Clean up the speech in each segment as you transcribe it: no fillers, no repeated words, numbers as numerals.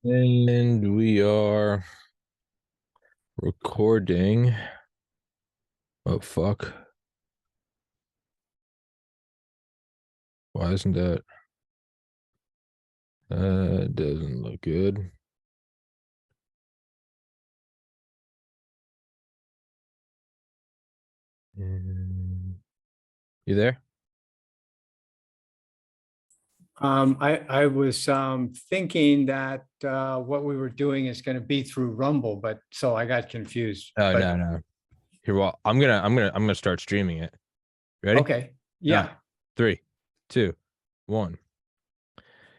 And we are recording. Oh, fuck. Why isn't that? Doesn't look good. You there? I was thinking that what we were doing is going to be through Rumble, but so I got confused. Oh, But no, no. Here, well, I'm gonna start streaming it. Ready? okay, All right. yeah. 3, 2, 1.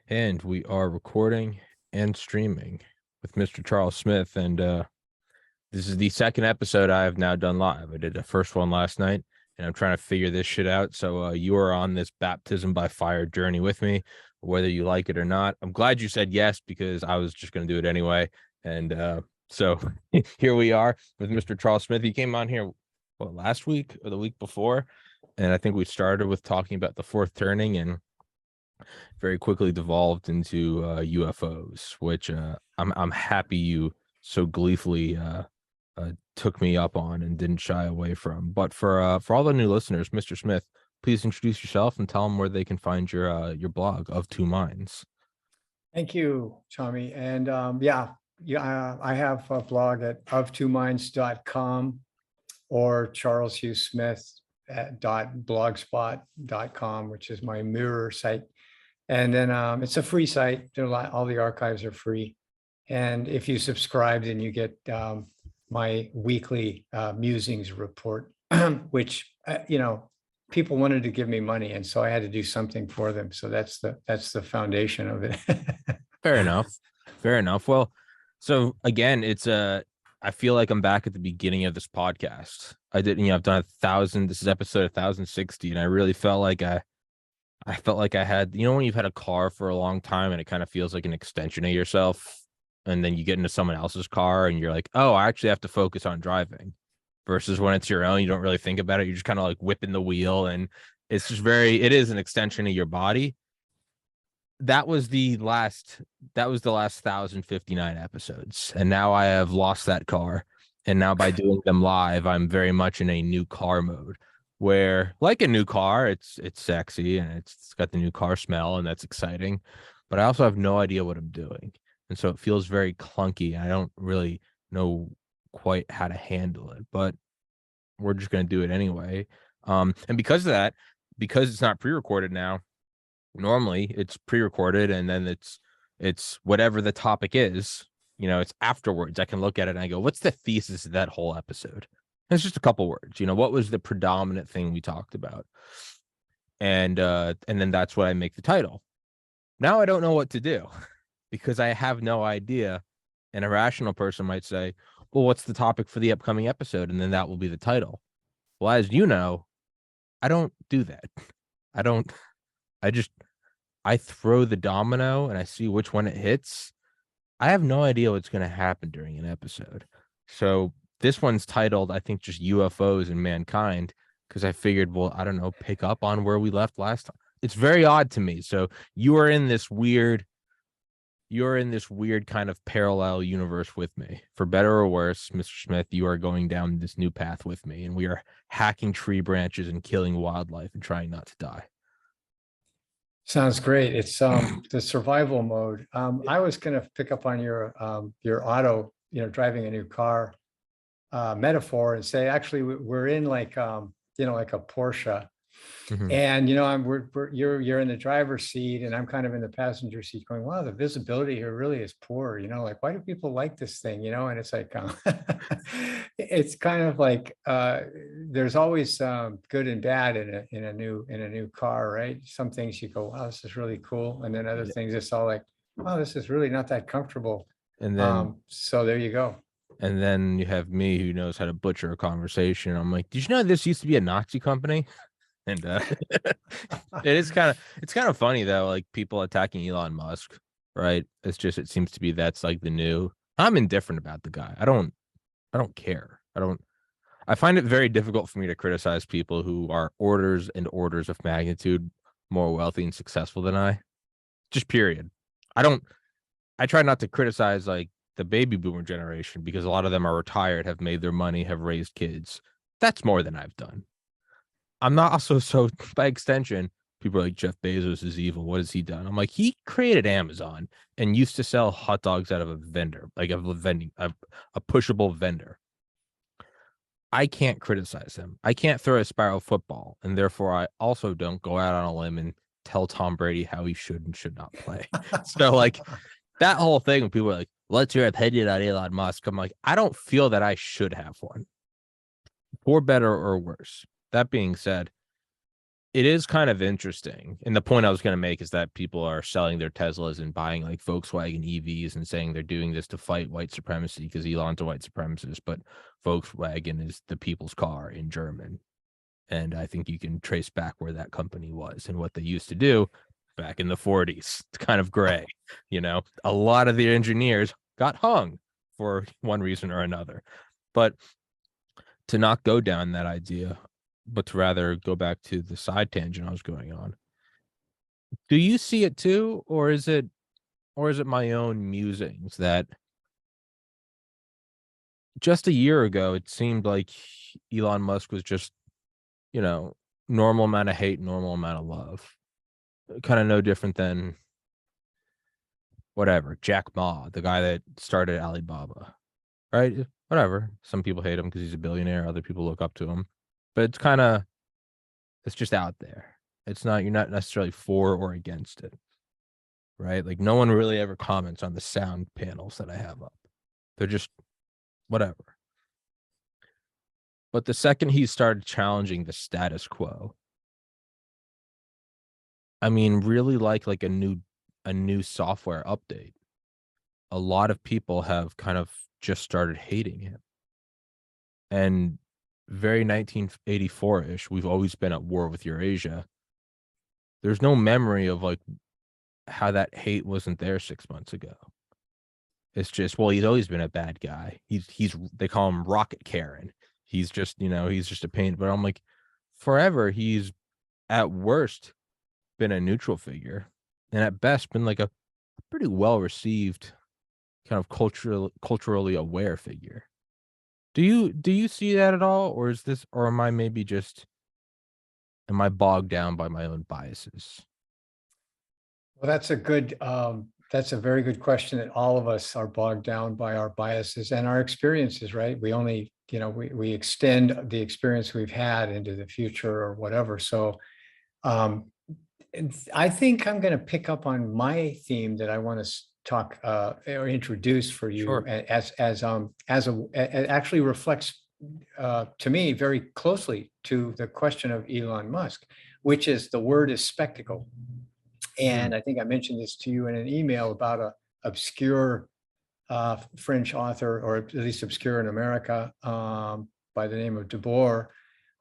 And we are recording and streaming with Mr. Charles Smith. And this is the second episode I have now done live. I did the first one last night, and I'm trying to figure this shit out. So you are on this baptism by fire journey with me, whether you like it or not. I'm glad you said yes, because I was just going to do it anyway. And so here we are with Mr. Charles Smith. He came on here, what, last week or the week before? And I think we started with talking about the fourth turning and very quickly devolved into UFOs, which I'm happy you so gleefully took me up on and didn't shy away from. But for all the new listeners, Mr. Smith, please introduce yourself and tell them where they can find your blog of Two Minds. Thank you, Tommy. And I have a blog at of2minds.com or charleshughsmith.blogspot.com, which is my mirror site. And then it's a free site. All the archives are free. And if you subscribe, then you get my weekly musings report, which, people wanted to give me money. And so I had to do something for them. So that's the foundation of it. Fair enough. Fair enough. Well, so again, I feel like I'm back at the beginning of this podcast. I've done 1,000. This is episode 1060, and I really felt like I felt like I had, when you've had a car for a long time and it kind of feels like an extension of yourself, and then you get into someone else's car and you're like, oh, I actually have to focus on driving, versus when it's your own, you don't really think about it. You're just kind of like whipping the wheel, and it is an extension of your body. That was the last 1,059 episodes. And now I have lost that car. And now by doing them live, I'm very much in a new car mode where, like a new car, it's sexy and it's got the new car smell, and that's exciting. But I also have no idea what I'm doing. And so it feels very clunky. I don't really know quite how to handle it, but we're just going to do it anyway. And because of that, because it's not pre-recorded now, normally it's pre-recorded and then it's whatever the topic is, it's afterwards. I can look at it and I go, what's the thesis of that whole episode? And it's just a couple words. What was the predominant thing we talked about? And then that's what I make the title. Now I don't know what to do because I have no idea. An irrational person might say, well, what's the topic for the upcoming episode? And then that will be the title. Well, as you know, I don't do that. I throw the domino and I see which one it hits. I have no idea what's going to happen during an episode. So this one's titled, I think, just UFOs and mankind, because I figured, well, I don't know, pick up on where we left last time. It's very odd to me. So you're in this weird kind of parallel universe with me. For better or worse, Mr. Smith, you are going down this new path with me, and we are hacking tree branches and killing wildlife and trying not to die. Sounds great. It's the survival mode. I was going to pick up on your auto, driving a new car metaphor and say, actually, we're in like like a Porsche. Mhm. And you're in the driver's seat and I'm kind of in the passenger seat going, wow, the visibility here really is poor. Like, why do people like this thing? And it's like it's kind of like there's always good and bad in a new car, right? Some things you go, wow, this is really cool, and then other things it's all like, wow, this is really not that comfortable. And then So there you go. And then you have me, who knows how to butcher a conversation. I'm like, did you know this used to be a Nazi company? And it's kind of funny though, like people attacking Elon Musk, right? It seems to be that's like the new. I'm indifferent about the guy. I don't care. I find it very difficult for me to criticize people who are orders and orders of magnitude more wealthy and successful than I. Just period. I don't I try not to criticize like the baby boomer generation because a lot of them are retired, have made their money, have raised kids. That's more than I've done. I'm not also so by extension, people are like Jeff Bezos is evil. What has he done? I'm like, he created Amazon and used to sell hot dogs out of a vendor, like a vending a pushable vendor. I can't criticize him. I can't throw a spiral football, and therefore I also don't go out on a limb and tell Tom Brady how he should and should not play. So like that whole thing when people are like, what's your opinion on Elon Musk? I'm like, I don't feel that I should have one, for better or worse. That being said, it is kind of interesting. And the point I was going to make is that people are selling their Teslas and buying like Volkswagen EVs and saying they're doing this to fight white supremacy because Elon's a white supremacist, but Volkswagen is the people's car in German. And I think you can trace back where that company was and what they used to do back in the 40s. It's kind of gray. You know, a lot of the engineers got hung for one reason or another. But to not go down that idea, but to rather go back to the side tangent I was going on. Do you see it too, or is it my own musings that just a year ago it seemed like Elon Musk was just, you know, normal amount of hate, normal amount of love. Kind of no different than whatever, Jack Ma, the guy that started Alibaba. Right? Whatever. Some people hate him because he's a billionaire, other people look up to him. But it's just out there. It's not, you're not necessarily for or against it. Right? Like no one really ever comments on the sound panels that I have up. They're just whatever. But the second he started challenging the status quo, I mean, really like a new software update, a lot of people have kind of just started hating him. And very 1984-ish, we've always been at war with Eurasia. There's no memory of like how that hate wasn't there 6 months ago. It's just, well, he's always been a bad guy. He's they call him Rocket Karen. He's just, he's just a pain. But I'm like, forever, he's at worst been a neutral figure, and at best been like a pretty well received kind of culturally aware figure. Do you see that at all, or is this, or am I bogged down by my own biases? Well, that's a very good question that all of us are bogged down by our biases and our experiences, right? We only, we extend the experience we've had into the future or whatever. So I think I'm going to pick up on my theme that I want to talk or introduce for you Sure. it actually reflects to me very closely to the question of Elon Musk, which is the word is spectacle. Hmm. And I think I mentioned this to you in an email about a obscure French author, or at least obscure in America, by the name of Debord,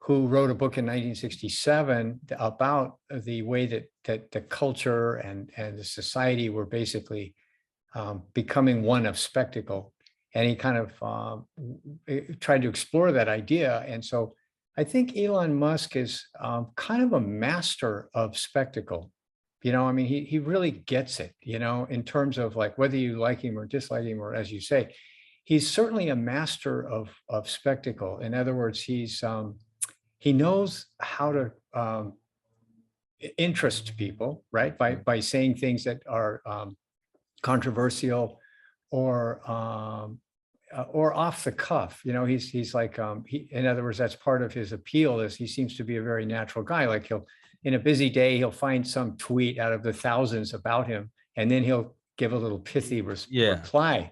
who wrote a book in 1967 about the way that the culture and the society were basically becoming one of spectacle. And he kind of tried to explore that idea. And so I think Elon Musk is kind of a master of spectacle. I mean, he really gets it, in terms of like whether you like him or dislike him, or as you say, he's certainly a master of spectacle. In other words, he knows how to interest people, right? By saying things that are controversial or off the cuff. He's like in other words, that's part of his appeal, is he seems to be a very natural guy. Like he'll, in a busy day, he'll find some tweet out of the thousands about him, and then he'll give a little pithy Yeah. reply.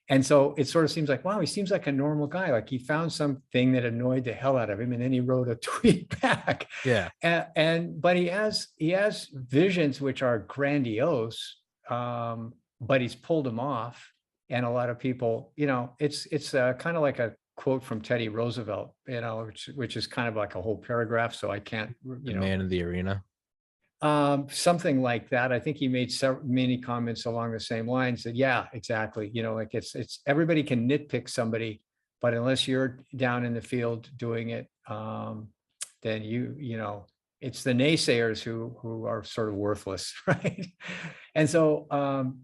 And so it sort of seems like, wow, he seems like a normal guy. Like he found something that annoyed the hell out of him, and then he wrote a tweet back. Yeah. But he has visions which are grandiose, but he's pulled them off. And a lot of people, it's kind of like a quote from Teddy Roosevelt, which is kind of like a whole paragraph. So I can't, The man in the arena. something like that. I think he made many comments along the same lines that, yeah, exactly. Like it's everybody can nitpick somebody, but unless you're down in the field doing it, then it's the naysayers who are sort of worthless, right? And so,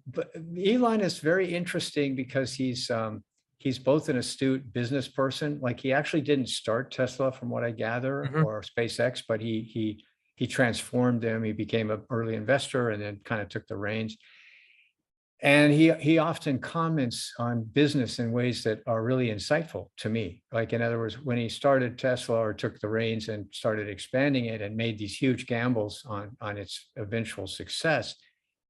but Elon is very interesting because he's both an astute business person. Like he actually didn't start Tesla, from what I gather, Mhm. or SpaceX, but he transformed them. He became an early investor and then kind of took the reins. And he often comments on business in ways that are really insightful to me. Like, in other words, when he started Tesla or took the reins and started expanding it and made these huge gambles on its eventual success,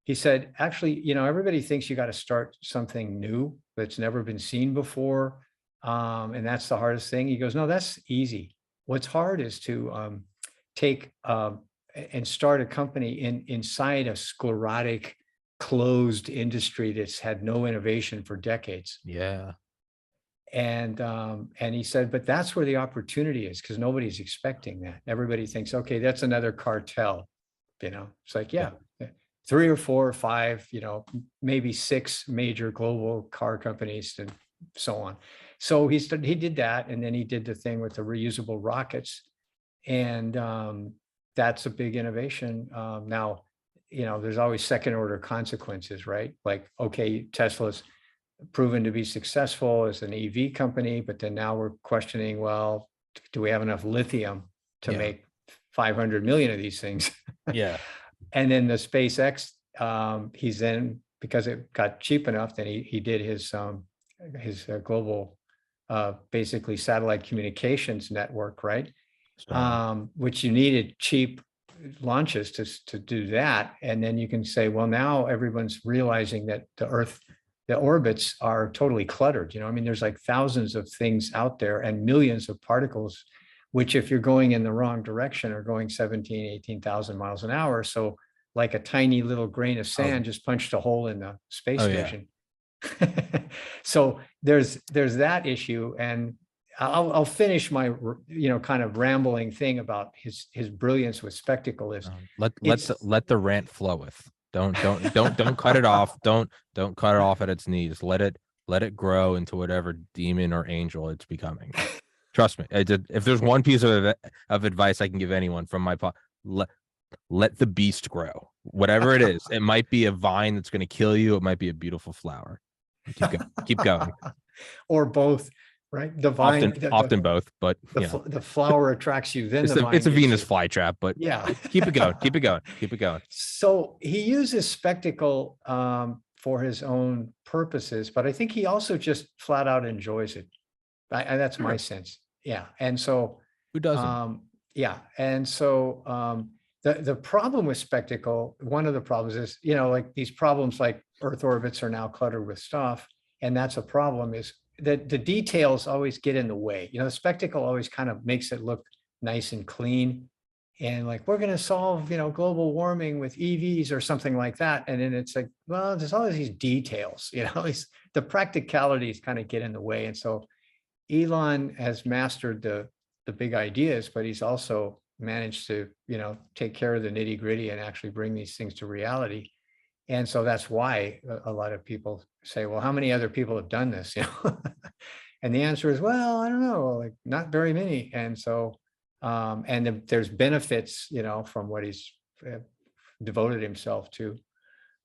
he said, actually, everybody thinks you got to start something new that's never been seen before. And that's the hardest thing. He goes, no, that's easy. What's hard is to take and start a company inside a sclerotic, closed industry that's had no innovation for decades. Yeah. And he said, but that's where the opportunity is, because nobody's expecting that. Everybody thinks, okay, that's another cartel. It's like, Yeah. yeah, 3 or 4 or 5, maybe 6 major global car companies and so on. So he did that, and then he did the thing with the reusable rockets, and that's a big innovation. Now, there's always second order consequences, right? Like, okay, Tesla's proven to be successful as an EV company, but then now we're questioning, well, do we have enough lithium to Yeah. make 500 million of these things? Yeah. And then the SpaceX, he's then, because it got cheap enough, then he did his global, basically satellite communications network, right? So, Which you needed cheap launches to do that. And then you can say, well, now everyone's realizing that the orbits are totally cluttered. I mean, there's like thousands of things out there and millions of particles, which if you're going in the wrong direction are going 17, 18,000 miles an hour. So like a tiny little grain of oh, sand just punched a hole in the space oh yeah. station. So there's that issue. And I'll finish my kind of rambling thing about his brilliance with spectacle. Is it's Let the rant floweth. Don't cut it off. Don't cut it off at its knees. Let it grow into whatever demon or angel it's becoming. Trust me. If there's one piece of advice I can give anyone from my pot, let the beast grow. Whatever it is, it might be a vine that's going to kill you. It might be a beautiful flower. Keep going. Keep going. or both, right? The vine, Often both, but the flower attracts you, then the vine it's a gets Venus you. flytrap. But Yeah. keep it going. Keep it going. Keep it going. So he uses spectacle for his own purposes, but I think he also just flat out enjoys it. That's my sense. Yeah. And so, Who doesn't? yeah. And so the problem with spectacle, one of the problems is, like these problems like Earth orbits are now cluttered with stuff. And that's a problem, is that the details always get in the way. The spectacle always kind of makes it look nice and clean. And like, we're going to solve, global warming with EVs or something like that. And then it's like, well, there's all these details, the practicalities kind of get in the way. And so Elon has mastered the big ideas, but he's also managed to, take care of the nitty gritty and actually bring these things to reality. And so that's why a lot of people say, well, how many other people have done this? And the answer is, well, I don't know, like not very many. And so, and there's benefits, from what he's devoted himself to.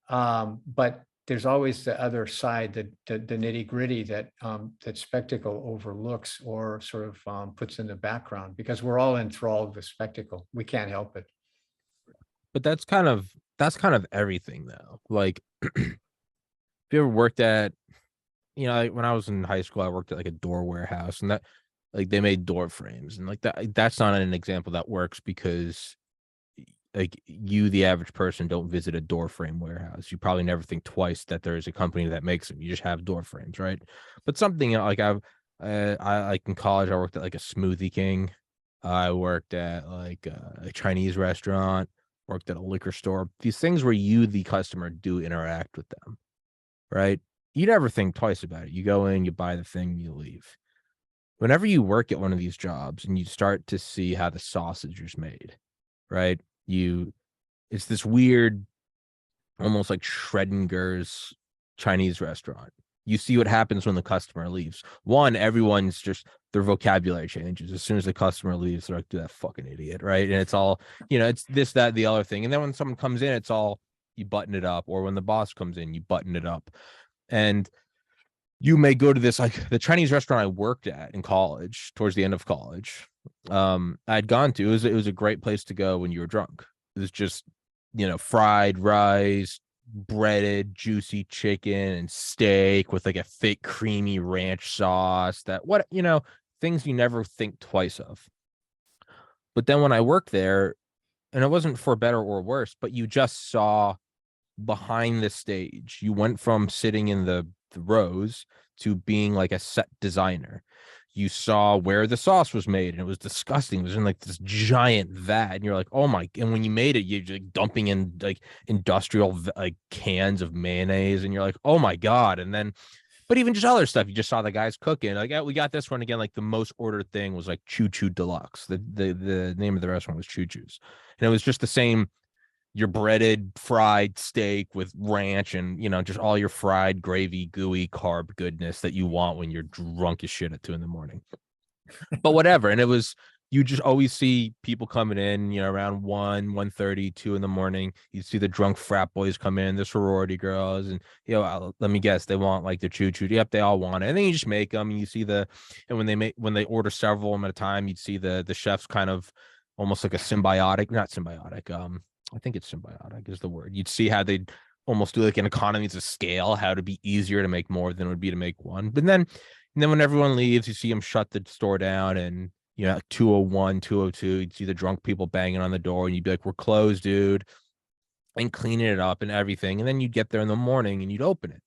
But there's always the other side, the nitty gritty that spectacle overlooks or sort of puts in the background, because we're all enthralled with spectacle. We can't help it. But that's kind of everything though. Like, if you ever worked at, like when I was in high school, I worked at like a door warehouse, and that, like, they made door frames, and like that's not an example that works because, like, you, the average person, don't visit a door frame warehouse. You probably never think twice that there is a company that makes them. You just have door frames, right? But something like I like in college, I worked at like a Smoothie King. I worked at like a Chinese restaurant. Worked at a liquor store. These things where you, the customer, do interact with them, right? You never think twice about it. You go in, you buy the thing, you leave. Whenever you work at one of these jobs and you start to see how the sausage is made, right? It's this weird, almost like Schrodinger's Chinese restaurant. You see what happens when the customer leaves. One, everyone's just, their vocabulary changes. As soon as the customer leaves, they're like, "Do that fucking idiot," right? And it's all, it's this, that, the other thing. And then when someone comes in, it's all, you button it up. Or when the boss comes in, you button it up. And you may go to this, like the Chinese restaurant I worked at in college, towards the end of college. I'd gone to, it was a great place to go when you were drunk. It was just, fried rice, breaded, juicy chicken and steak with like a thick, creamy ranch sauce, things you never think twice of. But then when I worked there, and it wasn't for better or worse, but you just saw behind the stage. You went from sitting in the rows to being like a set designer. You saw where the sauce was made, and it was disgusting. It was in like this giant vat, and you're like, "Oh my!" And when you made it, you're like dumping in like industrial like cans of mayonnaise, and you're like, "Oh my god!" And then, but even just other stuff, you just saw the guys cooking. Like, "Yeah, we got this one again." Like the most ordered thing was like Choo Choo Deluxe. The name of the restaurant was Choo Choo's, and it was just the same, your breaded fried steak with ranch and just all your fried gravy gooey carb goodness that you want when you're drunk as shit at 2 a.m. But whatever. And it was, you just always see people coming in, around 1:30, 2 a.m. You see the drunk frat boys come in, the sorority girls, and let me guess, they want like the choo choo. Yep, they all want it. And then you just make them, and you see and when they order several of them at a time, you'd see the chefs kind of almost like a symbiotic, not symbiotic, I think it's symbiotic is the word. You'd see how they'd almost do like an economies of scale, how to be easier to make more than it would be to make one. But then when everyone leaves, you see them shut the store down, and 201, 202, you'd see the drunk people banging on the door, and you'd be like, "We're closed, dude," and cleaning it up and everything. And then you'd get there in the morning and you'd open it.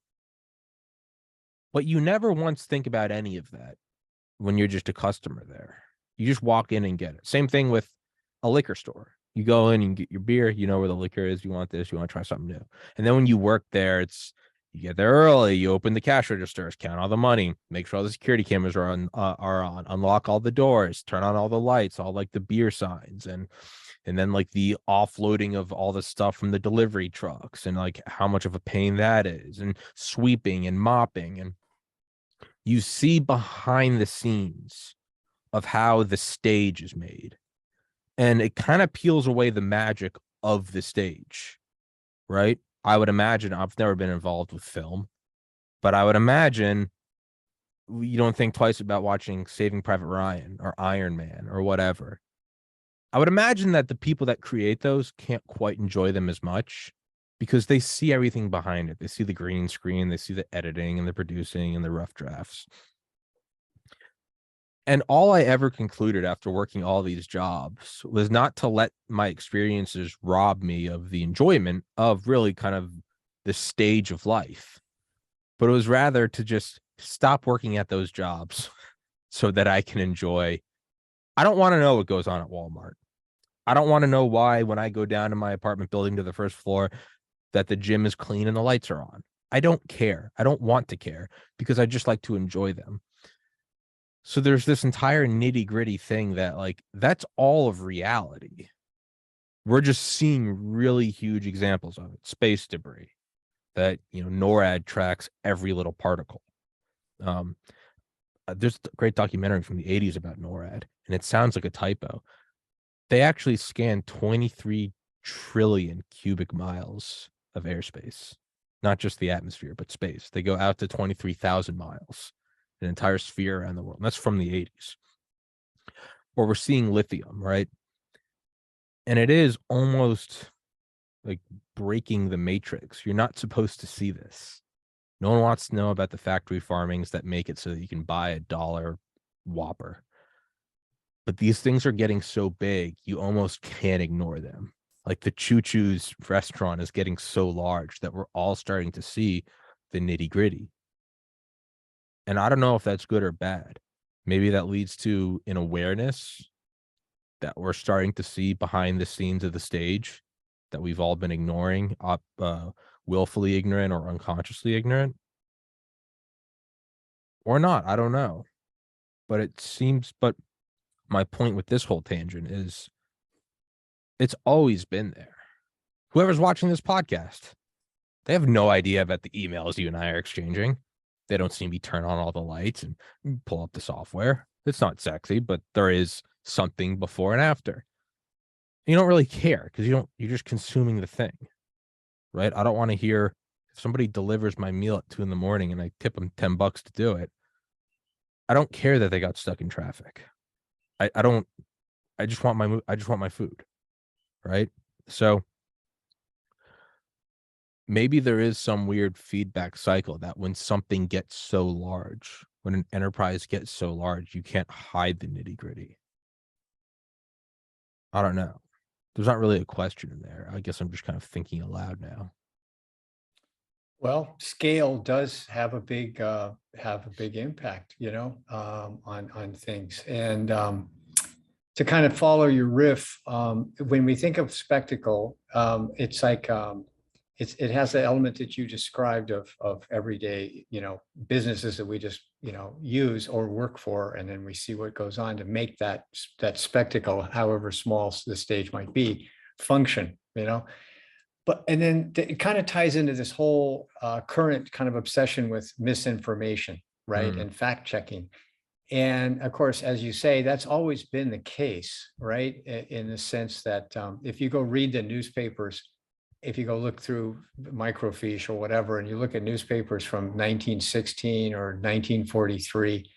But you never once think about any of that when you're just a customer there. You just walk in and get it. Same thing with a liquor store. You go in and get your beer, you know where the liquor is, you want this, you want to try something new. And then when you work there, you get there early, you open the cash registers, count all the money, make sure all the security cameras are on, unlock all the doors, turn on all the lights, all like the beer signs, and then like the offloading of all the stuff from the delivery trucks, and like how much of a pain that is, and sweeping and mopping. And you see behind the scenes of how the stage is made. And it kind of peels away the magic of the stage, right? I would imagine, I've never been involved with film, but I would imagine you don't think twice about watching Saving Private Ryan or Iron Man or whatever. I would imagine that the people that create those can't quite enjoy them as much because they see everything behind it. They see the green screen, they see the editing and the producing and the rough drafts. And all I ever concluded after working all these jobs was not to let my experiences rob me of the enjoyment of really kind of the stage of life, but it was rather to just stop working at those jobs so that I can enjoy. I don't want to know what goes on at Walmart. I don't want to know why when I go down to my apartment building to the first floor that the gym is clean and the lights are on. I don't care. I don't want to care because I just like to enjoy them. So there's this entire nitty gritty thing that like, that's all of reality. We're just seeing really huge examples of it. Space debris that, NORAD tracks every little particle. There's a great documentary from the 80s about NORAD, and it sounds like a typo. They actually scan 23 trillion cubic miles of airspace, not just the atmosphere, but space. They go out to 23,000 miles, an entire sphere around the world. And that's from the 80s. Or we're seeing lithium, right? And it is almost like breaking the matrix. You're not supposed to see this. No one wants to know about the factory farmings that make it so that you can buy $1 Whopper. But these things are getting so big, you almost can't ignore them. Like the Choo Choo's restaurant is getting so large that we're all starting to see the nitty gritty. And I don't know if that's good or bad. Maybe that leads to an awareness that we're starting to see behind the scenes of the stage that we've all been ignoring, willfully ignorant or unconsciously ignorant. Or not, I don't know. But my point with this whole tangent is it's always been there. Whoever's watching this podcast, they have no idea about the emails you and I are exchanging. They don't see me turn on all the lights and pull up the software. It's not sexy, but there is something before and after. You don't really care because you're just consuming the thing, right? I don't want to hear if somebody delivers my meal at 2 a.m. and I tip them $10 to do it. I don't care that they got stuck in traffic. I don't. I just want my food, right? So maybe there is some weird feedback cycle that when something gets so large, when an enterprise gets so large, you can't hide the nitty gritty. I don't know. There's not really a question in there. I guess I'm just kind of thinking aloud now. Well, scale does have a big impact, on things. And to kind of follow your riff, when we think of spectacle, it's like it has the element that you described of everyday, businesses that we just, use or work for, and then we see what goes on to make that spectacle, however small the stage might be, function, But and then it kind of ties into this whole current kind of obsession with misinformation, right? Mm. And fact checking. And of course, as you say, that's always been the case, right? In the sense that if you go read the newspapers, if you go look through microfiche or whatever, and you look at newspapers from 1916 or 1943,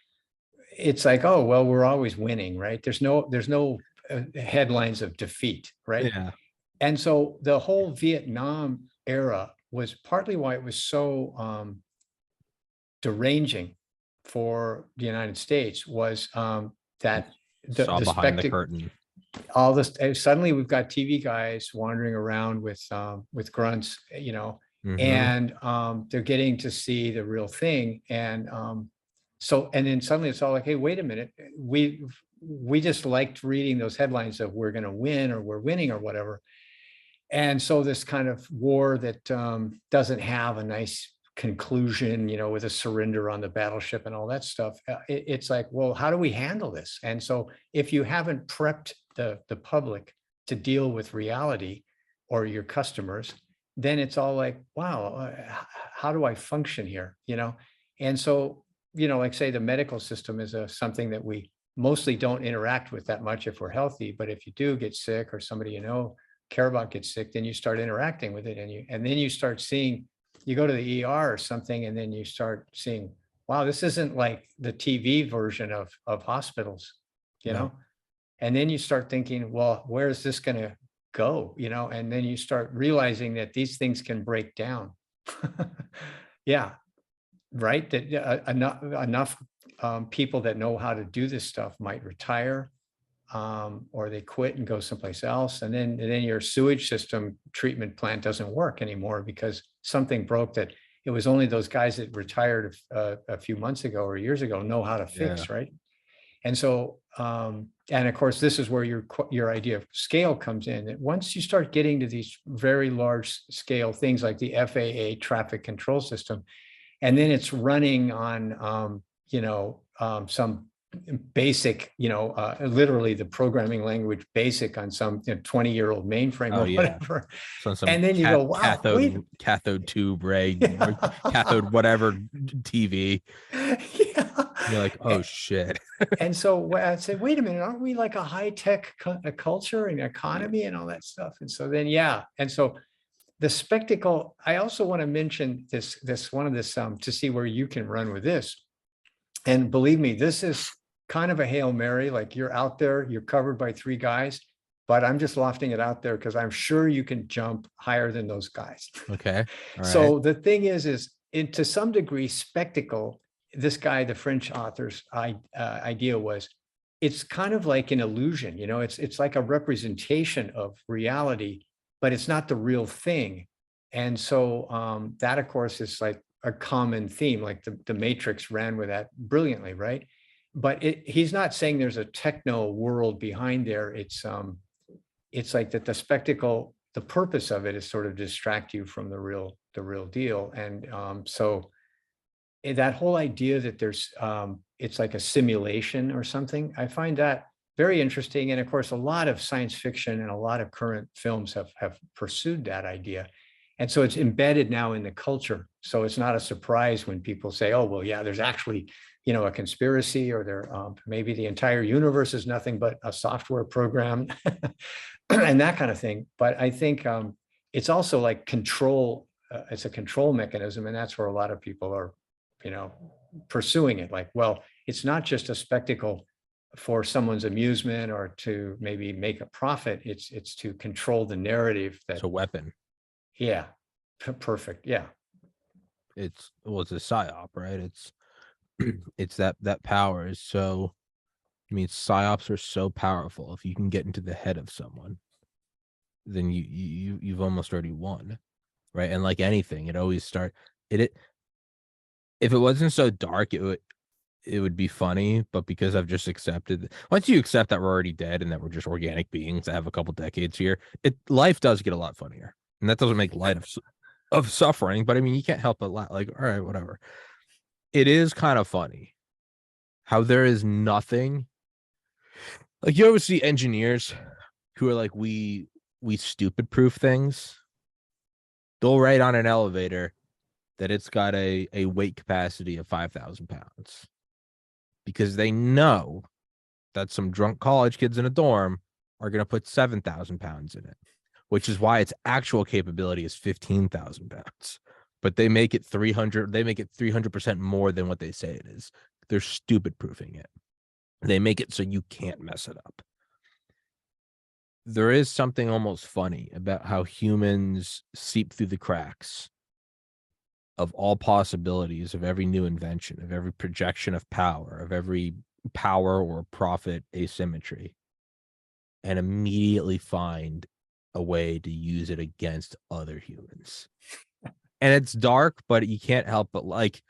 it's like, oh, well, we're always winning, right? There's no headlines of defeat, right? Yeah. And so the whole Vietnam era was partly why it was so deranging for the United States was that Saw the behind the spectacle, curtain. all this, suddenly we've got TV guys wandering around with grunts, Mm-hmm. and they're getting to see the real thing. And and then suddenly it's all like, hey, wait a minute, we just liked reading those headlines of we're going to win or we're winning or whatever. And so this kind of war that doesn't have a nice conclusion, with a surrender on the battleship and all that stuff, it's like, well, how do we handle this? And so if you haven't prepped the public to deal with reality or your customers, then it's all like, wow, how do I function here? And so, like say the medical system is something that we mostly don't interact with that much if we're healthy. But if you do get sick or somebody care about gets sick, then you start interacting with it, and then you start seeing, you go to the ER or something, and then you start seeing, wow, this isn't like the TV version of hospitals, No. and then you start thinking, well, where is this going to go? And then you start realizing that these things can break down. Yeah, right. That enough people that know how to do this stuff might retire, or they quit and go someplace else. And then your sewage system treatment plant doesn't work anymore because something broke that it was only those guys that retired a few months ago or years ago know how to Yeah. fix, right? And so, and of course, this is where your idea of scale comes in. That once you start getting to these very large scale things like the FAA traffic control system, and then it's running on, some basic, literally the programming language basic on some 20-year-old mainframe Oh or yeah. whatever. So some And then you go, wow, wait. cathode tube ray, or cathode whatever TV. Yeah. You're like, oh shit. And so I said, wait a minute, aren't we like a high-tech culture and economy and all that stuff? And so then, yeah. And so the spectacle, I also want to mention this to see where you can run with this. And believe me, this is kind of a Hail Mary, like you're out there, you're covered by 3 guys, but I'm just lofting it out there because I'm sure you can jump higher than those guys. Okay. All right. So the thing is to some degree, spectacle, this guy, the French author's idea was, it's kind of like an illusion, it's like a representation of reality, but it's not the real thing. And so that, of course, is like a common theme, like the Matrix ran with that brilliantly, right? But he's not saying there's a techno world behind there. It's like that the spectacle, the purpose of it is sort of distract you from the real deal. And so that whole idea that there's it's like a simulation or something, I find that very interesting. And of course, a lot of science fiction and a lot of current films have pursued that idea. And so it's embedded now in the culture. So it's not a surprise when people say, oh, well, yeah, there's actually, a conspiracy, or there maybe the entire universe is nothing but a software program and that kind of thing. But I think it's also like control. It's a control mechanism. And that's where a lot of people are, pursuing it. Like, well, it's not just a spectacle for someone's amusement or to maybe make a profit. It's to control the narrative that, It's a weapon. yeah, perfect. Yeah. It's a psyop, right? It's that power is so, I mean, psyops are so powerful. If you can get into the head of someone, then you've almost already won, right? And like anything, it always it if it wasn't so dark, it would be funny, but because I've just accepted, once you accept that we're already dead and that we're just organic beings that have a couple decades here, life does get a lot funnier. And that doesn't make light of suffering, but I mean, you can't help but laugh. Like, all right, whatever. It is kind of funny how there is nothing, like, you always see engineers who are like, we stupid proof things. They'll write on an elevator that it's got a weight capacity of 5,000 pounds because they know that some drunk college kids in a dorm are going to put 7,000 pounds in it, which is why its actual capability is 15,000 pounds. But they make it 300% more than what they say it is. They're stupid proofing it. They make it so you can't mess it up. There is something almost funny about how humans seep through the cracks of all possibilities, of every new invention, of every projection of power, of every power or profit asymmetry, and immediately find a way to use it against other humans. And it's dark, but you can't help but, like,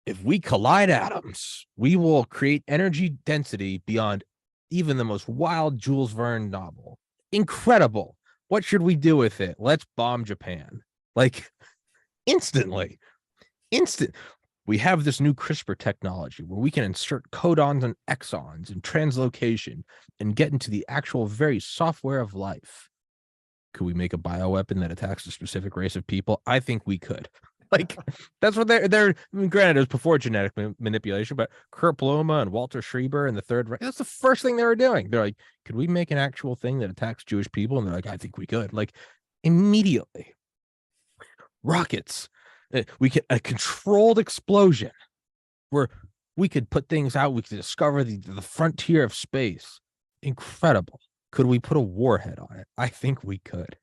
if we collide atoms, we will create energy density beyond even the most wild Jules Verne novel. Incredible. What should we do with it? Let's bomb Japan. Like, instantly. We have this new CRISPR technology where we can insert codons and exons and translocation and get into the actual very software of life. Could we make a bioweapon that attacks a specific race of people? I think we could. Like, that's what they're I mean, granted, it was before genetic manipulation, but Kurt Bloma and Walter Schreiber in the Third Reich, that's the first thing they were doing. They're like, could we make an actual thing that attacks Jewish people? And they're like, I think we could. Like, immediately. Rockets. We could, a controlled explosion where we could put things out. We could discover the frontier of space. Incredible. Could we put a warhead on it? I think we could.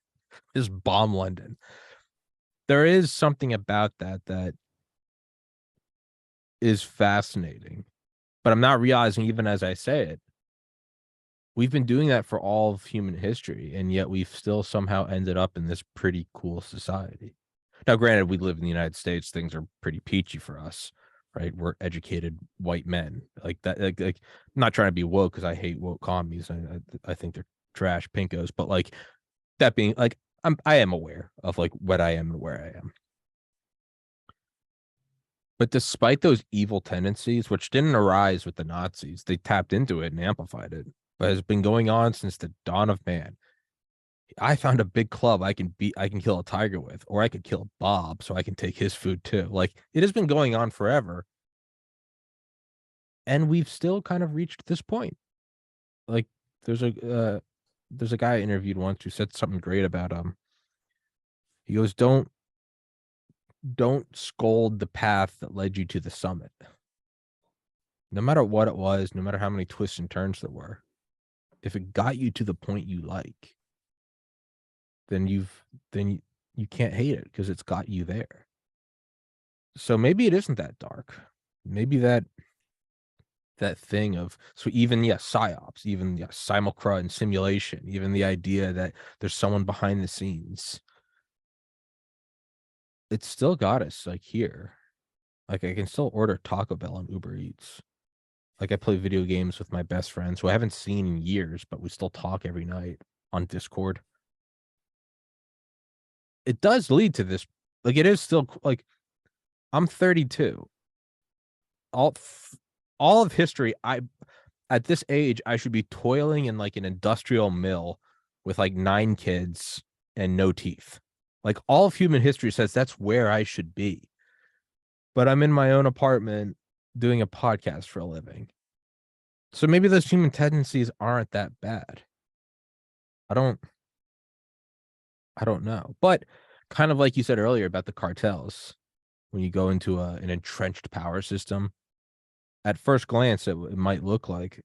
Just bomb London. There is something about that is fascinating, but I'm not realizing, even as I say it, we've been doing that for all of human history, and yet we've still somehow ended up in this pretty cool society. Now, granted, we live in the United States. Things are pretty peachy for us, right? We're educated white men. Like that. Like I'm not trying to be woke because I hate woke commies. I think they're trash pinkos. But like, that being, like, I am aware of like what I am and where I am. But despite those evil tendencies, which didn't arise with the Nazis, they tapped into it and amplified it, but has been going on since the dawn of man. I found a big club I can kill a tiger with, or I could kill Bob so I can take his food too. Like, it has been going on forever. And we've still kind of reached this point. Like, there's a guy I interviewed once who said something great about he goes, don't scold the path that led you to the summit. No matter what it was, no matter how many twists and turns there were, if it got you to the point you like, then you can't hate it because it's got you there. So maybe it isn't that dark. Maybe that thing of, so even, psyops, even simulacra and simulation, even the idea that there's someone behind the scenes, it's still got us like here. Like, I can still order Taco Bell on Uber Eats. Like, I play video games with my best friends who I haven't seen in years, but we still talk every night on Discord. It does lead to this. Like, it is still, like, I'm 32. All of history, at this age, I should be toiling in like an industrial mill with like 9 kids and no teeth. Like all of human history says that's where I should be. But I'm in my own apartment doing a podcast for a living. So maybe those human tendencies aren't that bad. I don't I don't know. But kind of like you said earlier about the cartels, when you go into an entrenched power system, at first glance, it might look like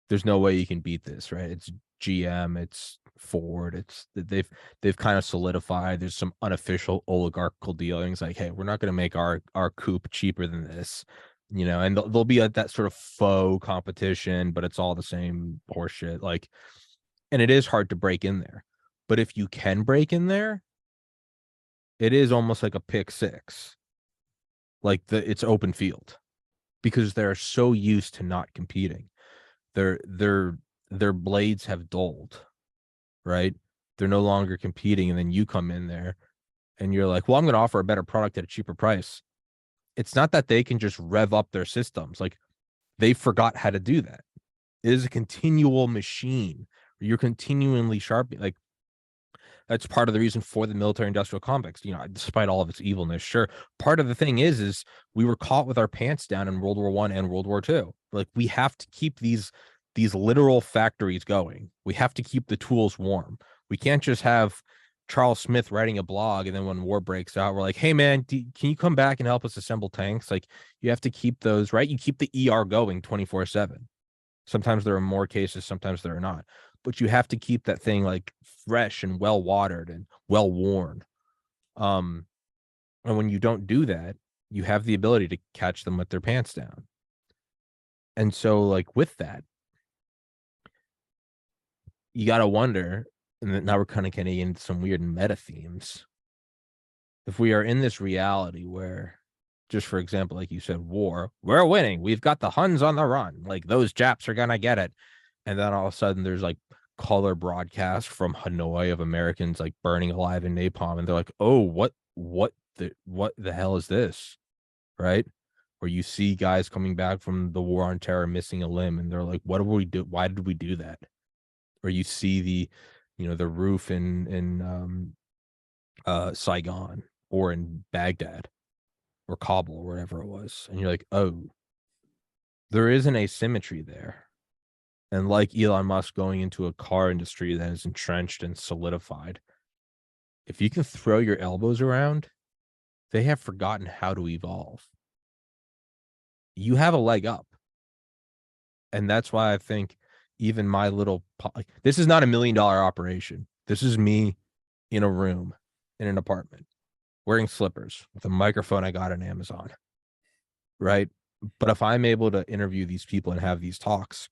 there's no way you can beat this, right? It's GM, it's Ford, they've kind of solidified. There's some unofficial oligarchical dealings, like, hey, we're not going to make our coupe cheaper than this, and there'll be that sort of faux competition, but it's all the same horseshit. Like, and it is hard to break in there, but if you can break in there, it is almost like a pick six, like it's open field because they're so used to not competing. Their blades have dulled, right? They're no longer competing, and then you come in there and you're like, well, I'm going to offer a better product at a cheaper price. It's not that they can just rev up their systems. Like, they forgot how to do that. It is a continual machine. You're continually sharpening. Like, that's part of the reason for the military industrial complex, despite all of its evilness. Sure, part of the thing is we were caught with our pants down in World War I and World War II. Like, we have to keep these literal factories going. We have to keep the tools warm. We can't just have Charles Smith writing a blog and then when war breaks out, we're like, hey man, can you come back and help us assemble tanks? Like, you have to keep those, right? You keep the ER going 24/7. Sometimes there are more cases, sometimes there are not, but you have to keep that thing like fresh and well watered and well worn. And when you don't do that, you have the ability to catch them with their pants down. And so, like, with that, you got to wonder, and now we're kind of getting into some weird meta themes. If we are in this reality where, just for example, like you said, war, we're winning. We've got the Huns on the run. Like, those Japs are going to get it. And then all of a sudden there's like color broadcast from Hanoi of Americans like burning alive in napalm. And they're like, oh, what the hell is this? Right? Where you see guys coming back from the war on terror missing a limb and they're like, what did we do? Why did we do that? Or you see the roof in Saigon or in Baghdad or Kabul or whatever it was. And you're like, oh, there is an asymmetry there. And like Elon Musk going into a car industry that is entrenched and solidified, if you can throw your elbows around, they have forgotten how to evolve. You have a leg up. And that's why I think even my little, this is not $1 million operation. This is me in a room, in an apartment, wearing slippers with a microphone I got on Amazon. Right. But if I'm able to interview these people and have these talks,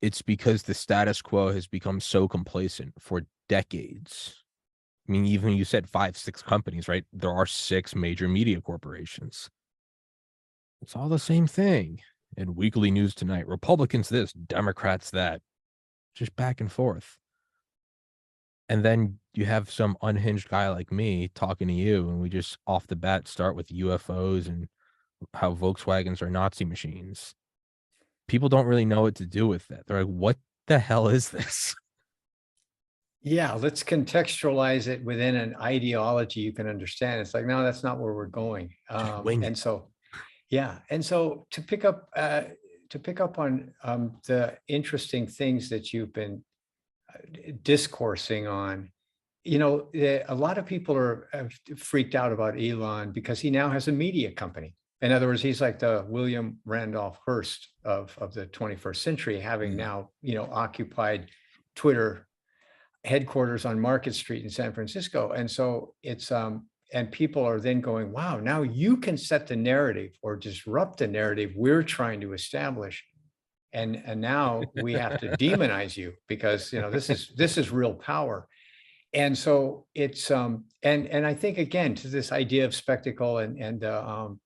it's because the status quo has become so complacent for decades. I mean, even you said 5, 6 companies, right? There are 6 major media corporations. It's all the same thing. And Weekly News Tonight, Republicans this, Democrats that, just back and forth. And then you have some unhinged guy like me talking to you, and we just off the bat start with UFOs and how Volkswagens are Nazi machines. People don't really know what to do with that. They're like, what the hell is this? Yeah, let's contextualize it within an ideology you can understand. It's like, no, that's not where we're going. Just wing it. And so, yeah. And so to pick up on the interesting things that you've been discoursing on, a lot of people are freaked out about Elon because he now has a media company. In other words, he's like the William Randolph Hearst of the 21st century, having now, occupied Twitter headquarters on Market Street in San Francisco. And so it's, and people are then going, wow, now you can set the narrative or disrupt the narrative we're trying to establish. And now we have to demonize you because, this is real power. And so it's, and I think again, to this idea of spectacle and the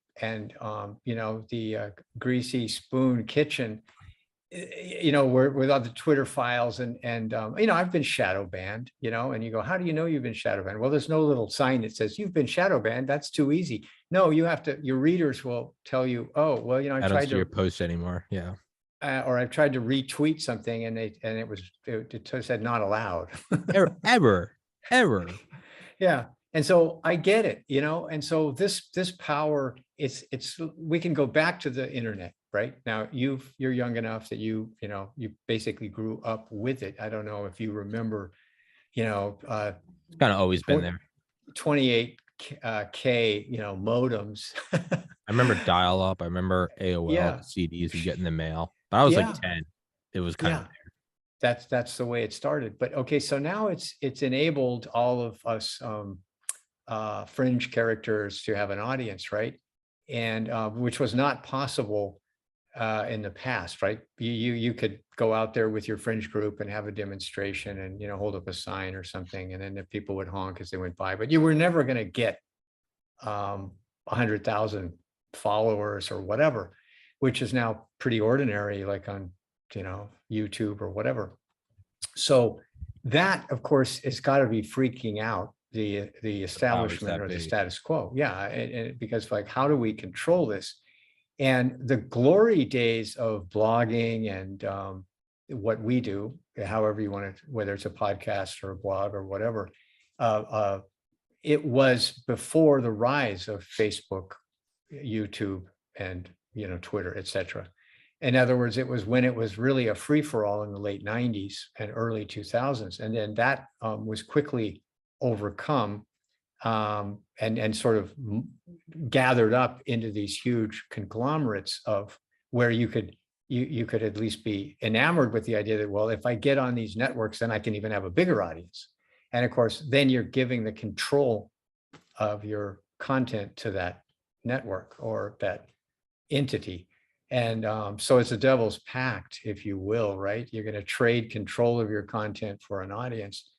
greasy spoon kitchen, we're with other Twitter files and I've been shadow banned, and you go, how do you know you've been shadow banned? Well, there's no little sign that says you've been shadow banned. That's too easy. No, you have to, your readers will tell you, oh, well, I I don't tried see to your posts anymore. Yeah. or I've tried to retweet something and it said not allowed. Ever. Error. Yeah. And so I get it, and so this power, we can go back to the internet, right? Now you're young enough that you basically grew up with it. I don't know if you remember, It's kind of always been there. 28 K, modems. I remember dial up. I remember AOL, Yeah. CDs you get in the mail. But I was like 10. It was kind of there. That's the way it started. But okay, so now it's enabled all of us fringe characters to have an audience, right? And which was not possible in the past, right? You could go out there with your fringe group and have a demonstration and hold up a sign or something, and then the people would honk as they went by, but you were never going to get 100,000 followers or whatever, which is now pretty ordinary, like on YouTube or whatever. So that, of course, has got to be freaking out the establishment or the status quo. Yeah, because like, how do we control this? And the glory days of blogging and what we do, however you want to, whether it's a podcast or a blog or whatever, it was before the rise of Facebook, YouTube, and Twitter, etc. In other words, it was when it was really a free-for-all in the late 90s and early 2000s. And then that was quickly overcome and sort of gathered up into these huge conglomerates of where you could at least be enamored with the idea that, well, if I get on these networks, then I can even have a bigger audience. And of course, then you're giving the control of your content to that network or that entity. And so it's a devil's pact, if you will, right? You're going to trade control of your content for an audience.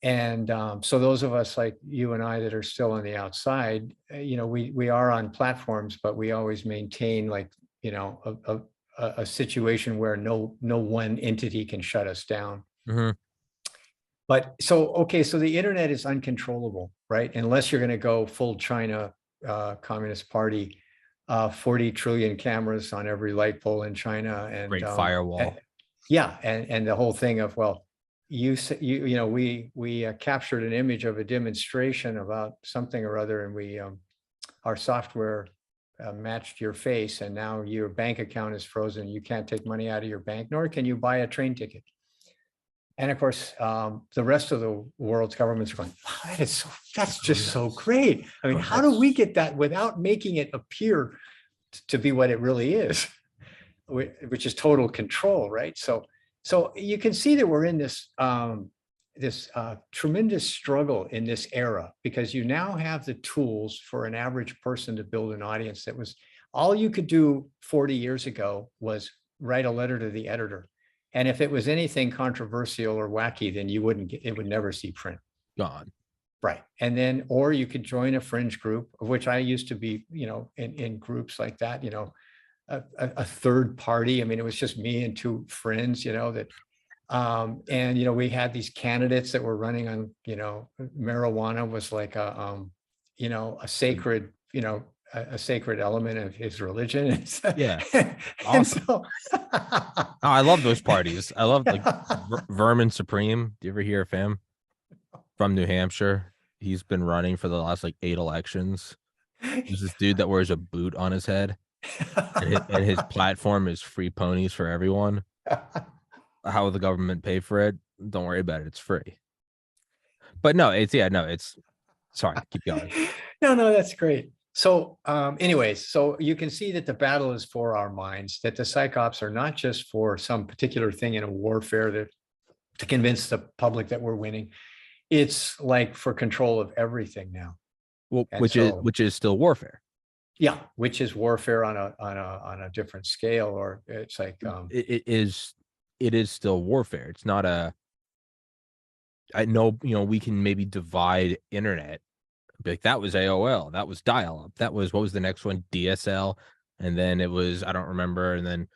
And so those of us like you and I that are still on the outside, we are on platforms, but we always maintain like, a situation where no one entity can shut us down. Mm-hmm. But so the internet is uncontrollable, right? Unless you're going to go full China Communist Party, 40 trillion cameras on every light pole in China, and great firewall. And the whole thing of, well, we captured an image of a demonstration about something or other, and we our software matched your face, and now your bank account is frozen. You can't take money out of your bank, nor can you buy a train ticket. And of course, the rest of the world's governments are going, wow, that's just so great. I mean, how do we get that without making it appear to be what it really is, which is total control, right? So you can see that we're in this tremendous struggle in this era, because you now have the tools for an average person to build an audience. That was all you could do 40 years ago, was write a letter to the editor. And if it was anything controversial or wacky, then it would never see print. Gone. Right. And then, or you could join a fringe group, of which I used to be, in groups like that, a third party. I mean, it was just me and two friends, that, and, we had these candidates that were running on, marijuana was like a sacred, a sacred element of his religion. Yeah. Awesome. So, I love those parties. I love like Vermin Supreme. Do you ever hear of him? From New Hampshire. He's been running for the last like 8 elections. There's this dude that wears a boot on his head, and his platform is free ponies for everyone. How will the government pay for it? Don't worry about it. It's free. But no, it's sorry, keep going. No, that's great. So anyways, so you can see that the battle is for our minds, that the psyops are not just for some particular thing in a warfare to convince the public that we're winning. It's like for control of everything now. Well, which is still warfare. Yeah, which is warfare on a different scale, or it's like it is still warfare. It's not I know, we can maybe divide internet. Like that was AOL, that was dial-up, that was, what was the next one? DSL, and then it was, I don't remember, and then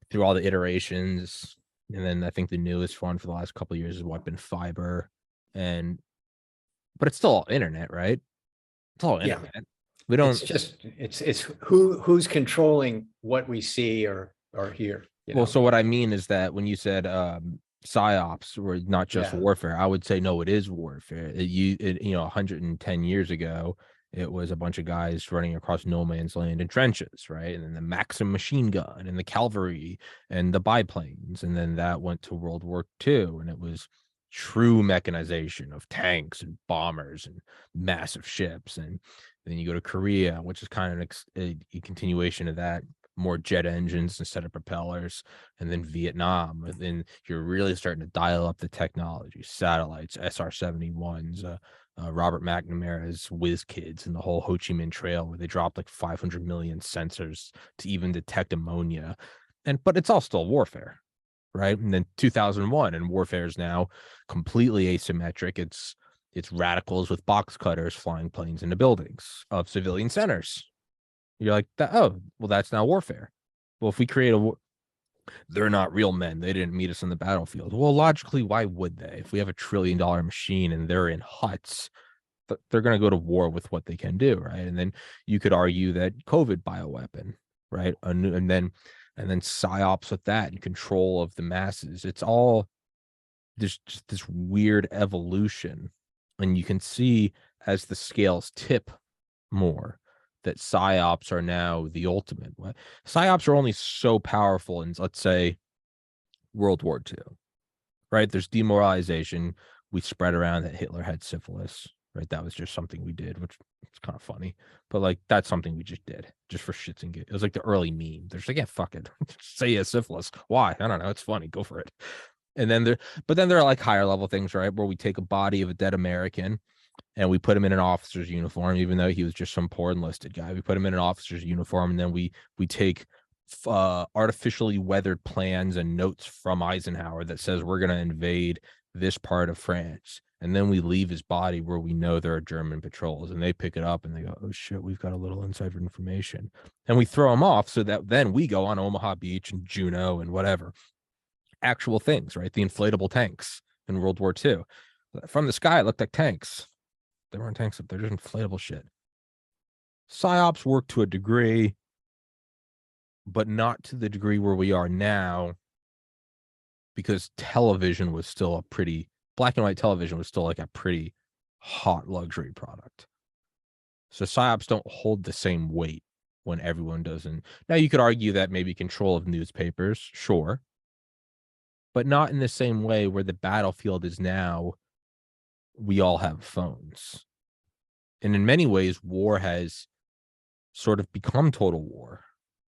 through all the iterations, and then I think the newest one for the last couple of years has been fiber, but it's still all internet, right? It's all internet. Yeah. We don't. It's who's controlling what we see or hear. Well, so what I mean is that when you said psyops were not just Yeah. warfare. I would say no, it is warfare. 110 years ago, it was a bunch of guys running across no man's land in trenches, right? And then the Maxim machine gun and the cavalry and the biplanes, and then that went to World War II, and it was true mechanization of tanks and bombers and massive ships. And then you go to Korea, which is kind of a continuation of that, more jet engines instead of propellers. And then Vietnam, and then you're really starting to dial up the technology, satellites, SR-71s, Robert McNamara's Whiz Kids, and the whole Ho Chi Minh Trail, where they dropped like 500 million sensors to even detect ammonia. But it's all still warfare, right? And then 2001, and warfare is now completely asymmetric. It's radicals with box cutters flying planes into buildings of civilian centers. You're like, oh, well, that's now warfare. Well, if we create they're not real men. They didn't meet us on the battlefield. Well, logically, why would they? If we have $1 trillion machine and they're in huts, they're going to go to war with what they can do, right? And then you could argue that COVID bioweapon, right? And then psyops with that and control of the masses. It's all just this weird evolution, and you can see as the scales tip more that psyops are now the ultimate. Psyops are only so powerful in, let's say, World War II, right? There's demoralization. We spread around that Hitler had syphilis, right? That was just something we did, which is kind of funny, but like that's something we just did just for shits and giggles. It was like the early meme. There's like, yeah, fuck it, say yeah, syphilis. Why? I don't know. It's funny. Go for it. And then there are like higher level things, right? Where we take a body of a dead American and we put him in an officer's uniform, even though he was just some poor enlisted guy. We put him in an officer's uniform, and then we take artificially weathered plans and notes from Eisenhower that says we're going to invade this part of France. And then we leave his body where we know there are German patrols, and they pick it up and they go, oh shit, we've got a little insider information. And we throw him off so that then we go on Omaha Beach and Juneau and whatever. Actual things, right? The inflatable tanks in World War II. From the sky, it looked like tanks. They weren't tanks up there, just inflatable shit. PsyOps work to a degree, but not to the degree where we are now, because television was still a pretty, black and white television was still like a pretty hot luxury product. So PsyOps don't hold the same weight when everyone doesn't. Now you could argue that maybe control of newspapers, sure, but not in the same way where the battlefield is now. We all have phones. And in many ways, war has sort of become total war.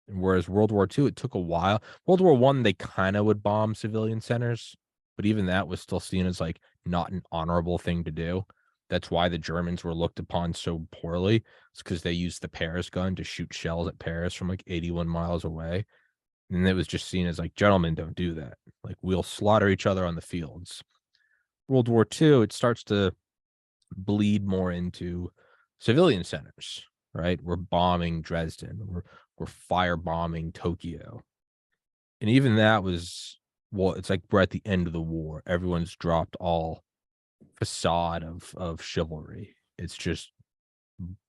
And whereas World War II, it took a while. World War I, they kind of would bomb civilian centers, but even that was still seen as like not an honorable thing to do. That's why the Germans were looked upon so poorly. It's because they used the Paris gun to shoot shells at Paris from like 81 miles away. And it was just seen as like, gentlemen, don't do that. Like, we'll slaughter each other on the fields. World War II, it starts to bleed more into civilian centers, right? We're bombing Dresden. We're firebombing Tokyo. And even that was, well, it's like we're at the end of the war. Everyone's dropped all facade of chivalry. It's just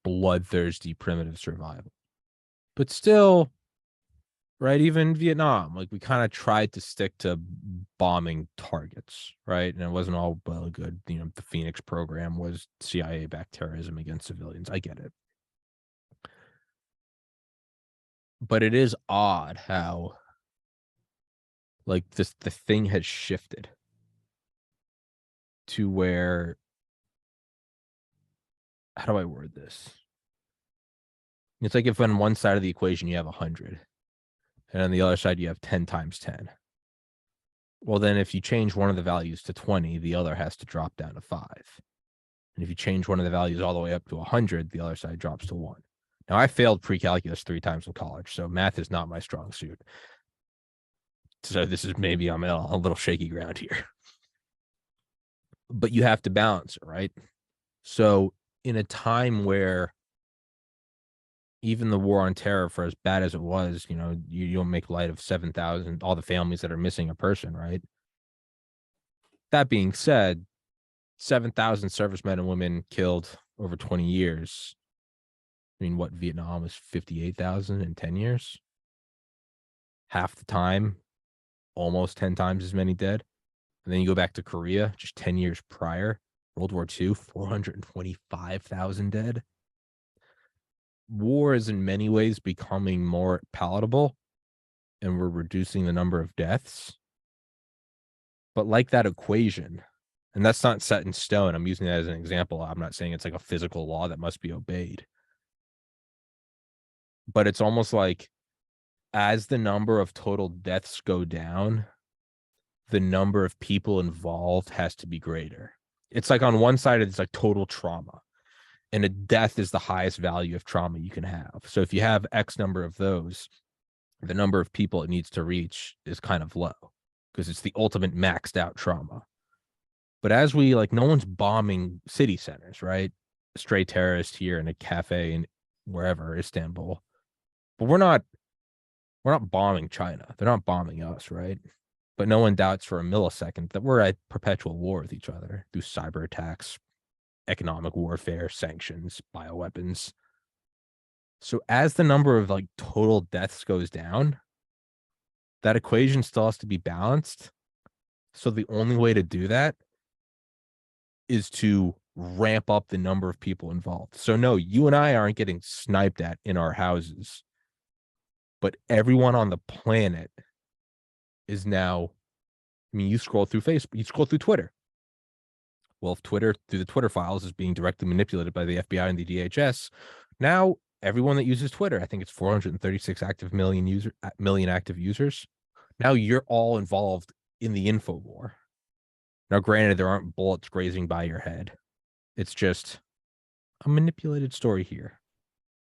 bloodthirsty primitive survival. But still, right, even Vietnam, like we kind of tried to stick to bombing targets, right? And it wasn't all well good. The Phoenix program was CIA-backed terrorism against civilians. I get it. But it is odd how like the thing has shifted to where, how do I word this? It's like if on one side of the equation you have 100 and on the other side you have 10 times 10. Well, then if you change one of the values to 20, the other has to drop down to 5. And if you change one of the values all the way up to 100, the other side drops to 1. Now, I failed pre-calculus 3 times in college, so math is not my strong suit. So this is maybe I'm a little shaky ground here. But you have to balance it, right? So in a time where even the war on terror, for as bad as it was, you don't make light of 7,000, all the families that are missing a person, right? That being said, 7,000 servicemen and women killed over 20 years. I mean, what, Vietnam was 58,000 in 10 years? Half the time, almost 10 times as many dead. And then you go back to Korea, just 10 years prior, World War II, 425,000 dead. War is in many ways becoming more palatable, and we're reducing the number of deaths. But like that equation, and that's not set in stone, I'm using that as an example. I'm not saying it's like a physical law that must be obeyed. But it's almost like as the number of total deaths go down, the number of people involved has to be greater. It's like on one side, it's like total trauma, and a death is the highest value of trauma you can have. So if you have X number of those, the number of people it needs to reach is kind of low because it's the ultimate maxed out trauma. But as we like, no one's bombing city centers, right? A stray terrorist here in a cafe in wherever, Istanbul. But we're not bombing China. They're not bombing us, right? But no one doubts for a millisecond that we're at perpetual war with each other through cyber attacks, economic warfare, sanctions, bioweapons. So as the number of like total deaths goes down, that equation still has to be balanced. So the only way to do that is to ramp up the number of people involved. So no, you and I aren't getting sniped at in our houses, but everyone on the planet is now, I mean, you scroll through Facebook, you scroll through Twitter. Well, if Twitter, through the Twitter files, is being directly manipulated by the FBI and the DHS, now everyone that uses Twitter, I think it's 436 million active users. Now you're all involved in the info war. Now, granted, there aren't bullets grazing by your head. It's just a manipulated story here.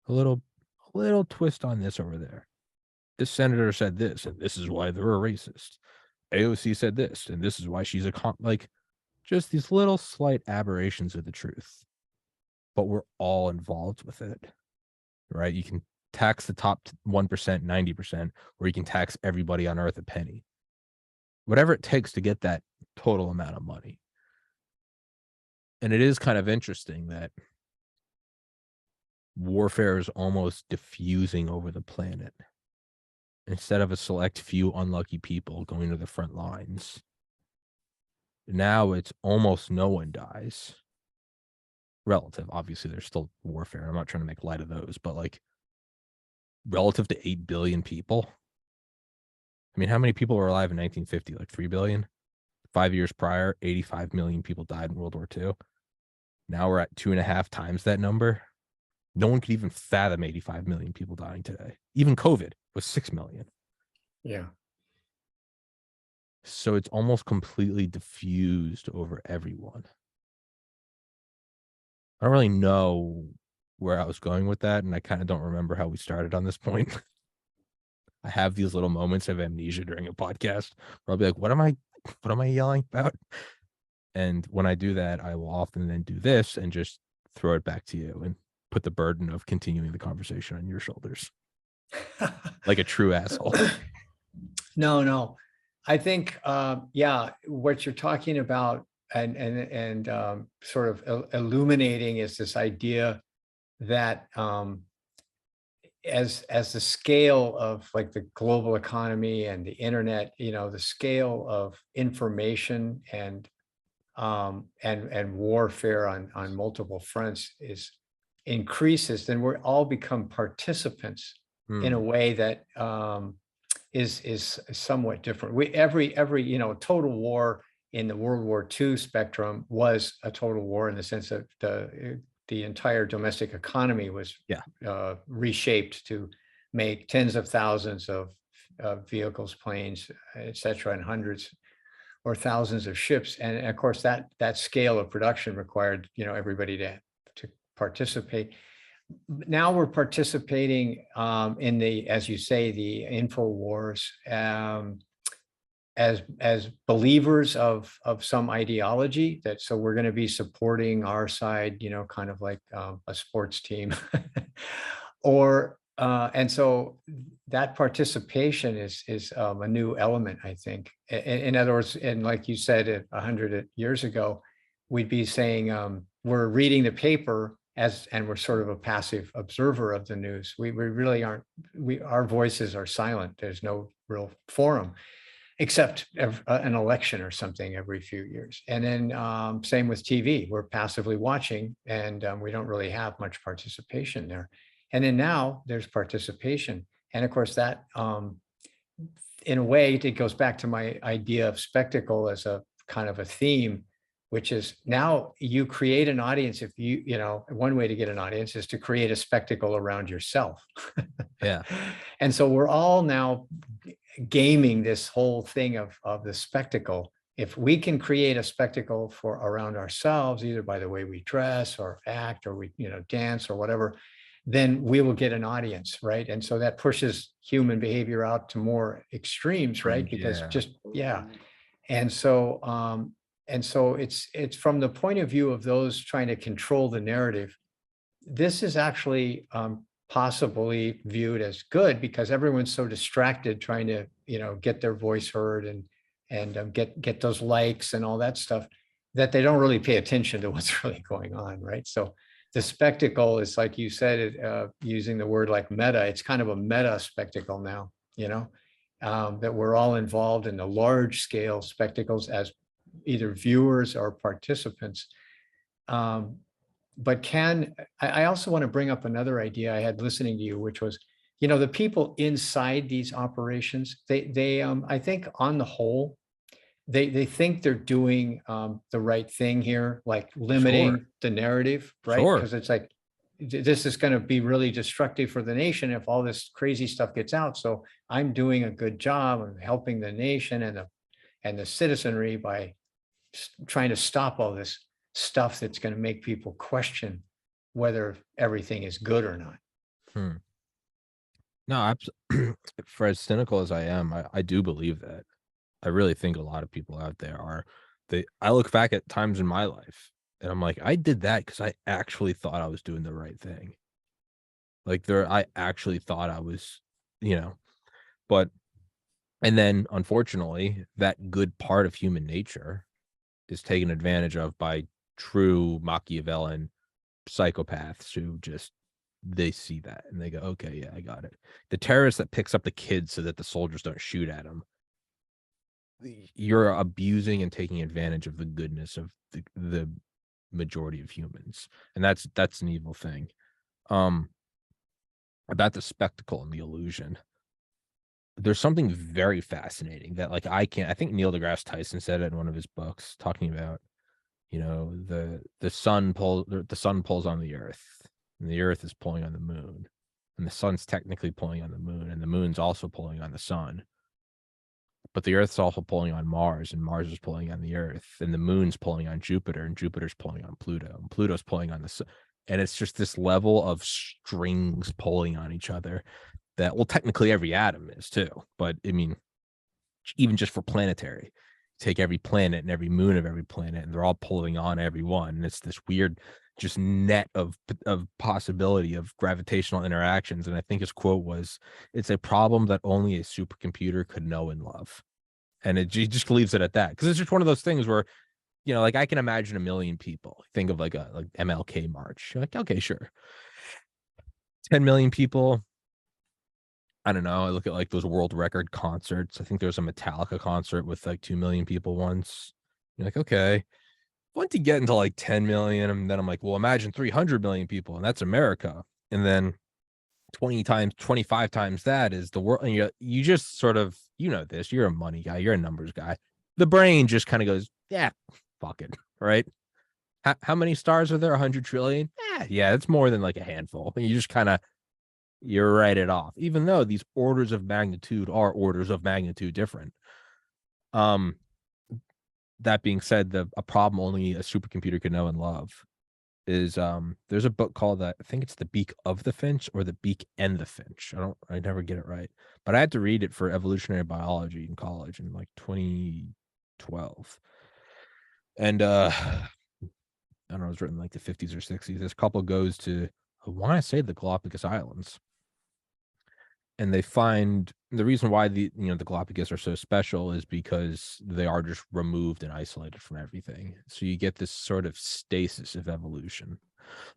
A little twist on this over there. This senator said this, and this is why they're a racist. AOC said this, and this is why she's like just these little slight aberrations of the truth. But we're all involved with it, right? You can tax the top 1%, 90%, or you can tax everybody on earth a penny. Whatever it takes to get that total amount of money. And it is kind of interesting that warfare is almost diffusing over the planet. Instead of a select few unlucky people going to the front lines, now it's almost no one dies. Relative, obviously, there's still warfare. I'm not trying to make light of those, but like relative to 8 billion people. I mean, how many people were alive in 1950? Like 3 billion? 5 years prior, 85 million people died in World War II. Now we're at 2.5 times that number. No one could even fathom 85 million people dying today. Even COVID was 6 million. Yeah. So it's almost completely diffused over everyone. I don't really know where I was going with that, and I kind of don't remember how we started on this point. I have these little moments of amnesia during a podcast where I'll be like, what am I yelling about? And when I do that, I will often then do this and just throw it back to you and put the burden of continuing the conversation on your shoulders. Like a true asshole. No. I think, yeah, what you're talking about and sort of illuminating is this idea that as the scale of like the global economy and the internet, the scale of information and warfare on multiple fronts increases, then we're all become participants in a way that is somewhat different. Every total war in the World War II spectrum was a total war in the sense that the entire domestic economy was reshaped to make tens of thousands of vehicles, planes, etc., and hundreds or thousands of ships. And of course, that scale of production required everybody to participate. Now we're participating in the, as you say, the info wars as believers of some ideology that, so we're going to be supporting our side, kind of like a sports team, and so that participation is a new element, I think. In other words, and like you said, 100 years ago, we'd be saying we're reading the paper and we're sort of a passive observer of the news. We really aren't. Our voices are silent. There's no real forum. except an election or something every few years. And then same with TV, we're passively watching, and we don't really have much participation there. And then now there's participation. And of course that in a way, it goes back to my idea of spectacle as a kind of a theme, which is now you create an audience. If one way to get an audience is to create a spectacle around yourself. Yeah. And so we're all now gaming this whole thing of the spectacle. If we can create a spectacle for around ourselves, either by the way we dress or act or we, dance or whatever, then we will get an audience, right? And so that pushes human behavior out to more extremes, right? Because And so it's from the point of view of those trying to control the narrative, this is actually possibly viewed as good because everyone's so distracted trying to, get their voice heard and get those likes and all that stuff that they don't really pay attention to what's really going on, right? So the spectacle is, like you said, using the word like meta, it's kind of a meta spectacle now, that we're all involved in the large scale spectacles as either viewers or participants. But I also want to bring up another idea I had listening to you, which was, the people inside these operations, they I think on the whole, they think they're doing the right thing here, like limiting the narrative, right? Sure. Because it's like, this is going to be really destructive for the nation if all this crazy stuff gets out. So I'm doing a good job of helping the nation and the citizenry by trying to stop all this stuff that's going to make people question whether everything is good or not. No, for as cynical as I am, I do believe that. I really think a lot of people out there are. I look back at times in my life and I'm like, I did that because I actually thought I was doing the right thing. Like I actually thought I was, but, and then unfortunately, that good part of human nature is taken advantage of by true Machiavellian psychopaths who just, they see that and they go, okay, yeah, I got it. The terrorist that picks up the kids so that the soldiers don't shoot at him. You're abusing and taking advantage of the goodness of the majority of humans. And that's an evil thing. About the spectacle and the illusion. There's something very fascinating that I think Neil deGrasse Tyson said it in one of his books talking about, the sun pulls on the earth and the earth is pulling on the moon and the sun's technically pulling on the moon and the moon's also pulling on the sun. But the earth's also pulling on Mars and Mars is pulling on the earth and the moon's pulling on Jupiter and Jupiter's pulling on Pluto and Pluto's pulling on the sun. And it's just this level of strings pulling on each other that, well, technically every atom is too. But I mean, even just for planetary, take every planet and every moon of every planet and they're all pulling on every one. And it's this weird just net of possibility of gravitational interactions. And I think his quote was, it's a problem that only a supercomputer could know and love. And he just leaves it at that. Because it's just one of those things where, I can imagine a million people. Think of like MLK march. You're like, okay, sure. 10 million people. I don't know. I look at those world record concerts. I think there was a Metallica concert with 2 million people once. You're like, okay. Once you get into 10 million, and then I'm like, well, imagine 300 million people, and that's America. And then 25 times that is the world. And you just sort of, this, you're a money guy, you're a numbers guy. The brain just kind of goes, yeah, fuck it. Right. How many stars are there? 100 trillion? Yeah, it's more than a handful. And you just you write it off, even though these orders of magnitude are orders of magnitude different. That being said, a problem only a supercomputer could know and love is there's a book called I think it's The Beak of the Finch or The Beak and the Finch. I never get it right, but I had to read it for evolutionary biology in college in 2012. And I don't know, it was written the 50s or 60s. This couple goes to, I want to say, the Galapagos Islands. And they find the reason why the Galapagos are so special is because they are just removed and isolated from everything. So you get this sort of stasis of evolution.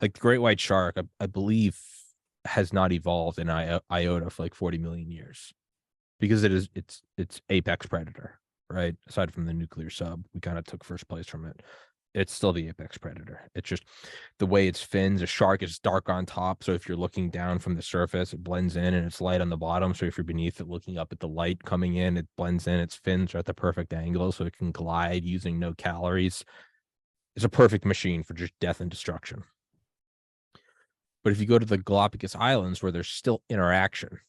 Like the great white shark, I believe, has not evolved in iota for 40 million years. because it's apex predator, right? Aside from the nuclear sub, we kind of took first place from it. It's still the apex predator. It's just the way its fins. A shark is dark on top, so if you're looking down from the surface, it blends in, and it's light on the bottom. So if you're beneath it, looking up at the light coming in, it blends in. Its fins are at the perfect angle, so it can glide using no calories. It's a perfect machine for just death and destruction. But if you go to the Galapagos Islands, where there's still interaction,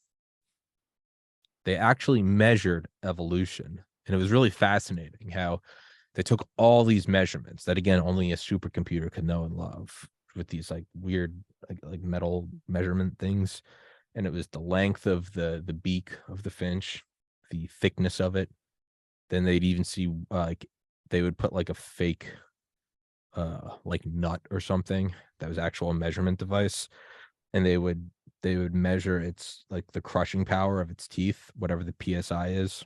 they actually measured evolution. And it was really fascinating how they took all these measurements that, again, only a supercomputer could know and love, with these like weird like metal measurement things. And it was the length of the beak of the finch, the thickness of it. Then they'd even see like they would put like a fake like nut or something that was actual measurement device, and they would measure its like the crushing power of its teeth, whatever the PSI is.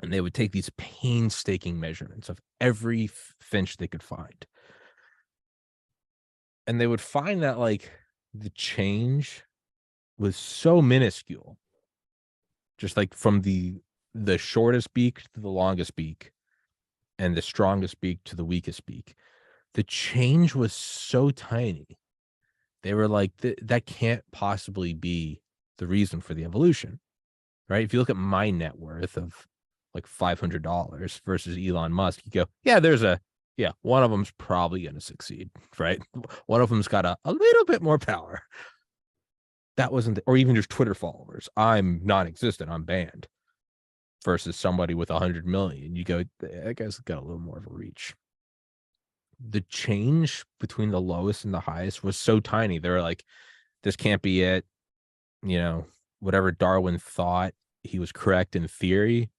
And they would take these painstaking measurements of every finch they could find. And they would find that like the change was so minuscule, just like from the shortest beak to the longest beak, and the strongest beak to the weakest beak. The change was so tiny. They were like, that can't possibly be the reason for the evolution, right? If you look at my net worth of like $500 versus Elon Musk, you go, yeah, one of them's probably going to succeed, right? One of them's got a little bit more power. That wasn't, or even just Twitter followers. I'm non-existent. I'm banned. Versus somebody with 100 million, you go, that guy's got a little more of a reach. The change between the lowest and the highest was so tiny. They were like, this can't be it. You know, whatever Darwin thought, he was correct in theory,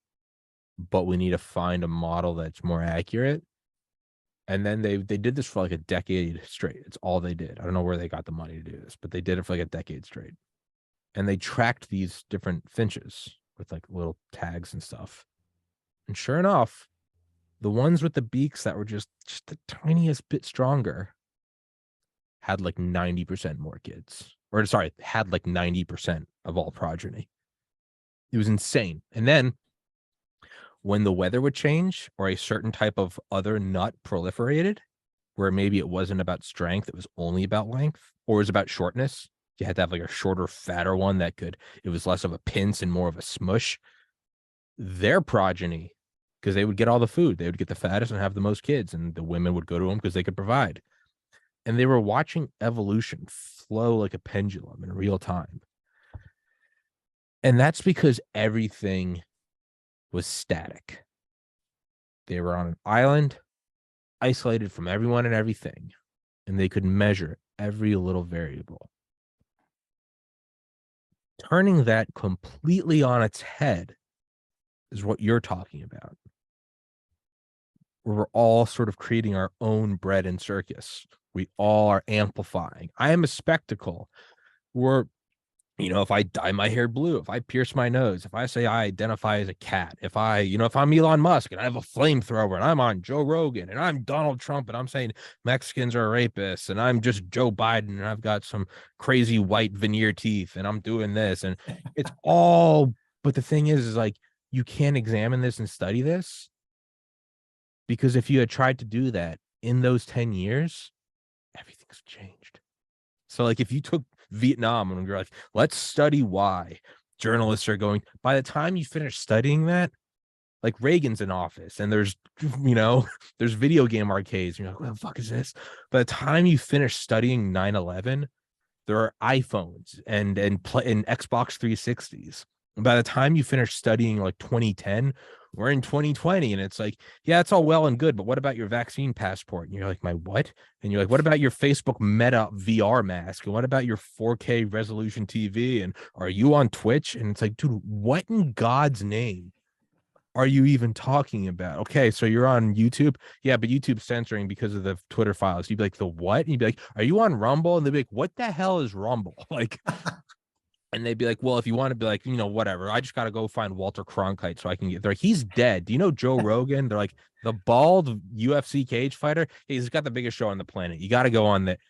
but we need to find a model that's more accurate. And then they did this for like a decade straight. It's all they did. I don't know where they got the money to do this, but they did it for like a decade straight. And they tracked these different finches with like little tags and stuff. And sure enough, the ones with the beaks that were just the tiniest bit stronger had like 90% more kids. Or sorry, had like 90% of all progeny. It was insane. And then when the weather would change or a certain type of other nut proliferated, where maybe it wasn't about strength, it was only about length, or it was about shortness. You had to have like a shorter, fatter one that it was less of a pinch and more of a smush. Their progeny, because they would get all the food, they would get the fattest and have the most kids, and the women would go to them because they could provide. And they were watching evolution flow like a pendulum in real time. And that's because everything was static. They were on an island, isolated from everyone and everything, and they could measure every little variable. Turning that completely on its head is what you're talking about. We're all sort of creating our own bread and circus. We all are amplifying. I am a spectacle. We're, if I dye my hair blue, if I pierce my nose, if I say I identify as a cat, if I'm Elon Musk and I have a flamethrower and I'm on Joe Rogan and I'm Donald Trump and I'm saying Mexicans are rapists and I'm just Joe Biden and I've got some crazy white veneer teeth and I'm doing this, and it's all, but the thing is like, you can't examine this and study this, because if you had tried to do that in those 10 years, everything's changed. So like if you took Vietnam and you're like, let's study why journalists are going, by the time you finish studying that, like Reagan's in office and there's there's video game arcades, and you're like, what the fuck is this? By the time you finish studying 9/11, there are iPhones and Xbox 360s. And by the time you finish studying like 2010, we're in 2020, and it's like, yeah, it's all well and good, but what about your vaccine passport? And you're like, my what? And you're like, what about your Facebook Meta VR mask? And what about your 4K resolution TV? And are you on Twitch? And it's like, dude, what in God's name are you even talking about? Okay, so you're on YouTube. Yeah, but YouTube's censoring because of the Twitter files. You'd be like, the what? And you'd be like, are you on Rumble? And they'd be like, what the hell is Rumble? Like, and they'd be like, well, if you want to be like, whatever, I just got to go find Walter Cronkite so I can they're like, he's dead. Do you know Joe Rogan? They're like, the bald UFC cage fighter. He's got the biggest show on the planet. You got to go on that.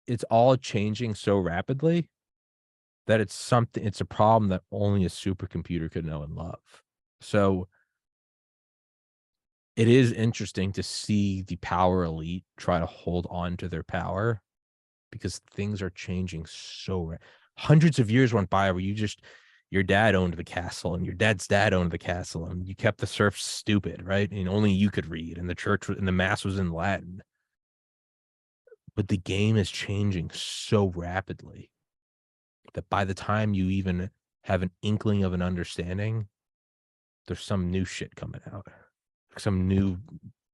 It's all changing so rapidly that it's a problem that only a supercomputer could know and love. So it is interesting to see the power elite try to hold on to their power because things are changing hundreds of years went by where your dad owned the castle and your dad's dad owned the castle and you kept the serfs stupid, right? And only you could read and the church and the mass was in Latin. But the game is changing so rapidly that by the time you even have an inkling of an understanding, there's some new shit coming out, some new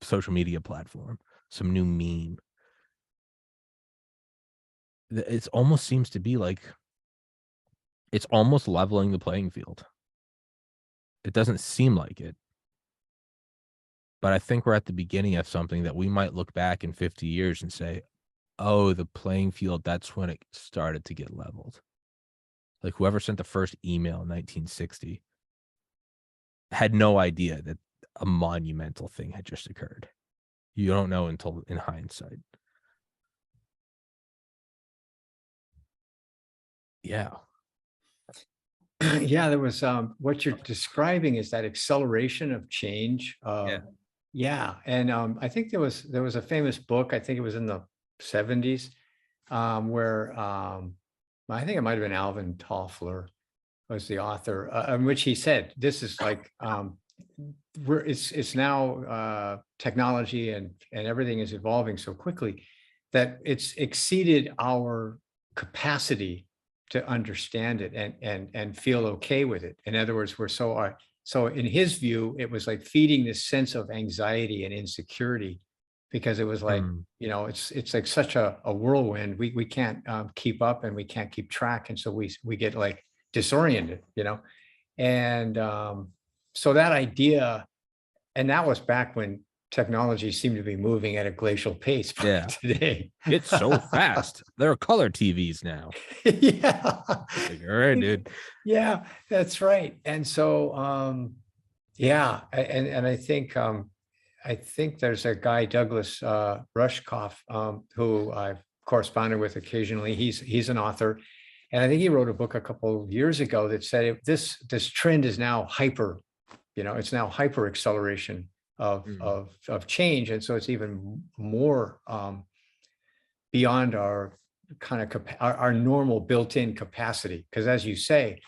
social media platform, some new meme. It almost seems to be like it's almost leveling the playing field. It doesn't seem like it, but I think we're at the beginning of something that we might look back in 50 years and say, oh, the playing field, that's when it started to get leveled. Like whoever sent the first email in 1960 had no idea that a monumental thing had just occurred. You don't know until in hindsight. Yeah. Yeah, there was what you're describing is that acceleration of change. Yeah. Yeah, and I think there was a famous book. I think it was in the 70s, where I think it might have been Alvin Toffler was the author, in which he said, "This is like it's now technology and everything is evolving so quickly that it's exceeded our capacity to understand it and feel okay with it. In other words, we're so in his view, it was like feeding this sense of anxiety and insecurity because it was like, Mm. it's like such a whirlwind. We can't keep up and we can't keep track. And so we get like disoriented, and so that idea, and that was back when technology seemed to be moving at a glacial pace Yeah. today. It's so fast. There are color TVs now. Yeah. Like, all right, dude. Yeah, that's right. And so, yeah, and I think there's a guy, Douglas Rushkoff, who I've corresponded with occasionally. He's an author, and I think he wrote a book a couple of years ago that said this trend is now hyper, it's now hyper acceleration of Mm. of change, and so it's even more beyond our kind of our normal built-in capacity. Because as you say,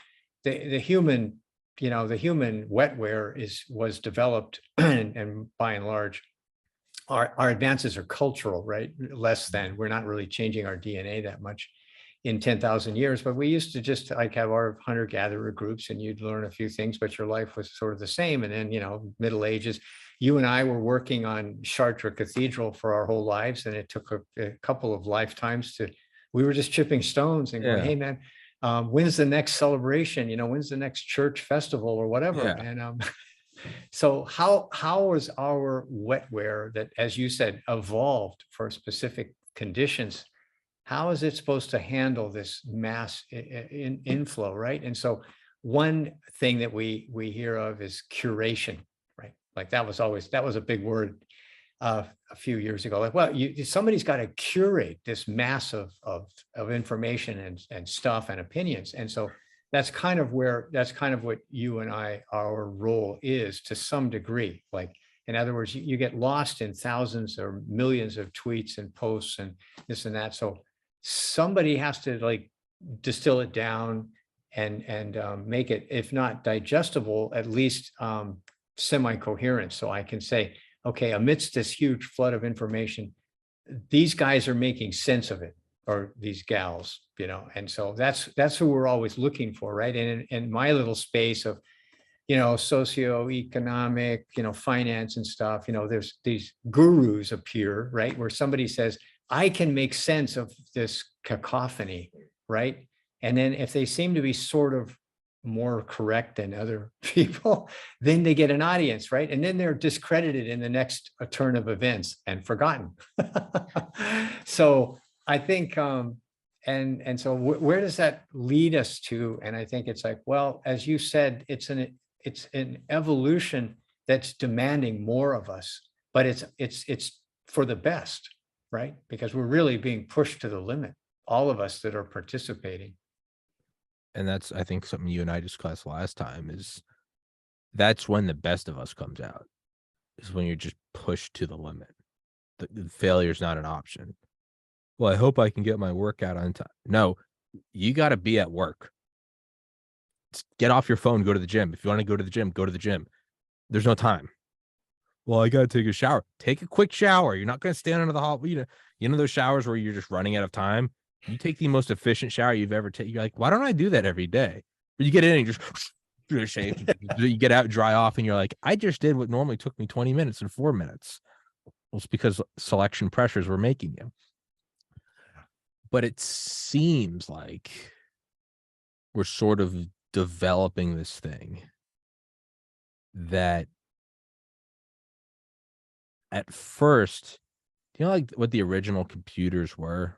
the human, the human wetware was developed, and by and large, our advances are cultural, right? Less than, we're not really changing our DNA that much in 10,000 years, but we used to just like have our hunter-gatherer groups and you'd learn a few things, but your life was sort of the same. And then, Middle Ages, you and I were working on Chartres Cathedral for our whole lives. And it took a couple of lifetimes we were just chipping stones and going, Yeah. hey man, when's the next celebration? When's the next church festival or whatever? Yeah. And so how is our wetware that, as you said, evolved for specific conditions? How is it supposed to handle this mass inflow, right? And so one thing that we hear of is curation, right? Like that was a big word a few years ago. Like, well, somebody's got to curate this mass of information and stuff and opinions. And so that's kind of what you and our role is to some degree. Like, in other words, you get lost in thousands or millions of tweets and posts and this and that. So somebody has to like distill it down and make it, if not digestible, at least semi-coherent. So I can say, okay, amidst this huge flood of information, these guys are making sense of it, or these gals, and so that's who we're always looking for, right? And in my little space of, socioeconomic, finance and stuff, there's these gurus appear, right? Where somebody says, I can make sense of this cacophony, right? And then if they seem to be sort of more correct than other people, then they get an audience, right? And then they're discredited in the next turn of events and forgotten. So I think, and so where does that lead us to? And I think it's like, well, as you said, it's an evolution that's demanding more of us, but it's for the best, right? Because we're really being pushed to the limit, all of us that are participating. And that's, I think, something you and I discussed last time is that's when the best of us comes out, is when you're just pushed to the limit. The failure is not an option. Well, I hope I can get my workout on time. No, you got to be at work. Get off your phone, go to the gym. If you want to go to the gym, go to the gym. There's no time. Well, I got to take a shower. Take a quick shower. You're not going to stand under the hot. You know those showers where you're just running out of time? You take the most efficient shower you've ever taken. You're like, why don't I do that every day? But you get in and you just shave. You get out, dry off, and you're like, I just did what normally took me 20 minutes in 4 minutes. Well, it's because selection pressures were making you. But it seems like we're sort of developing this thing that at first, you know, like what the original computers were?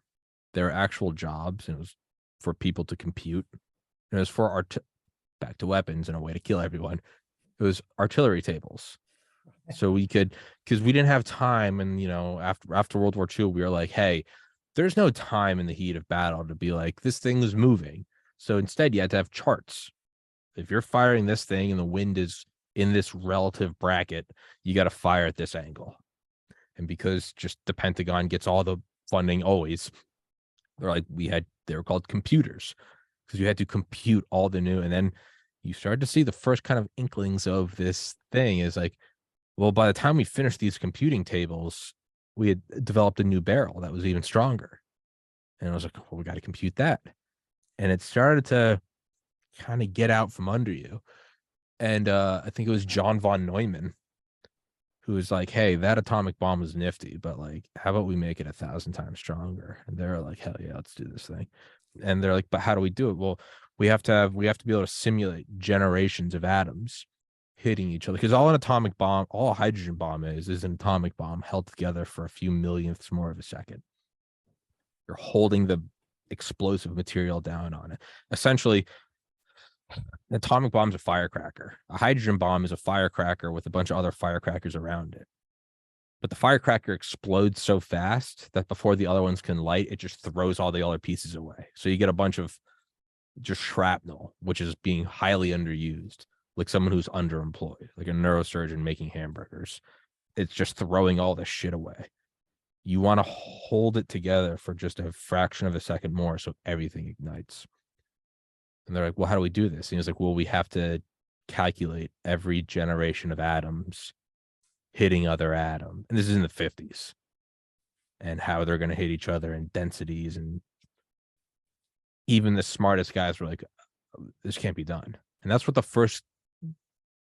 They're actual jobs, and it was for people to compute. And it was for back to weapons and a way to kill everyone. It was artillery tables. So we could, because we didn't have time, and after World War II, we were like, hey, there's no time in the heat of battle to be like, this thing is moving. So instead, you had to have charts. If you're firing this thing and the wind is in this relative bracket, you got to fire at this angle. And because just the Pentagon gets all the funding always, they were called computers, because you had to compute all the new. And then you started to see the first kind of inklings of this thing is like, well, by the time we finished these computing tables, we had developed a new barrel that was even stronger. And I was like, well, we got to compute that. And it started to kind of get out from under you. And I think it was John von Neumann who was like, hey, that atomic bomb was nifty, but like, how about we make it 1,000 times stronger? And they're like, hell yeah, let's do this thing. And they're like, but how do we do it? Well, we have to be able to simulate generations of atoms hitting each other, because all an atomic bomb, all a hydrogen bomb is an atomic bomb held together for a few millionths more of a second. You're holding the explosive material down on it. Essentially, an atomic bomb is a firecracker. A hydrogen bomb is a firecracker with a bunch of other firecrackers around it. But the firecracker explodes so fast that before the other ones can light, it just throws all the other pieces away. So you get a bunch of just shrapnel, which is being highly underused, like someone who's underemployed, like a neurosurgeon making hamburgers. It's just throwing all this shit away. You want to hold it together for just a fraction of a second more so everything ignites. And they're like, well, how do we do this? And he's like, well, we have to calculate every generation of atoms hitting other atoms. And this is in the 50s. And how they're going to hit each other in densities. And even the smartest guys were like, this can't be done. And that's what the first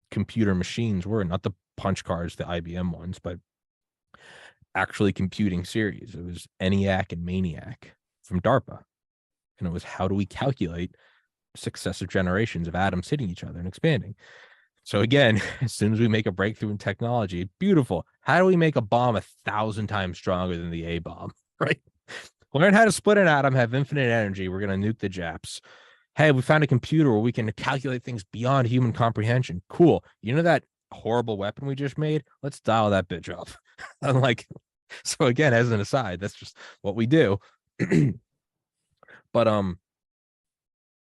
computer machines were, not the punch cards, the IBM ones, but actually computing series. It was ENIAC and MANIAC from DARPA. And it was, how do we calculate successive generations of atoms hitting each other and expanding? So again, as soon as we make a breakthrough in technology, beautiful. How do we make a bomb 1,000 times stronger than the A bomb, right? Learn how to split an atom, have infinite energy. We're going to nuke the Japs. Hey, we found a computer where we can calculate things beyond human comprehension. Cool. You know that horrible weapon we just made? Let's dial that bitch up. I'm like, so again, as an aside, that's just what we do. But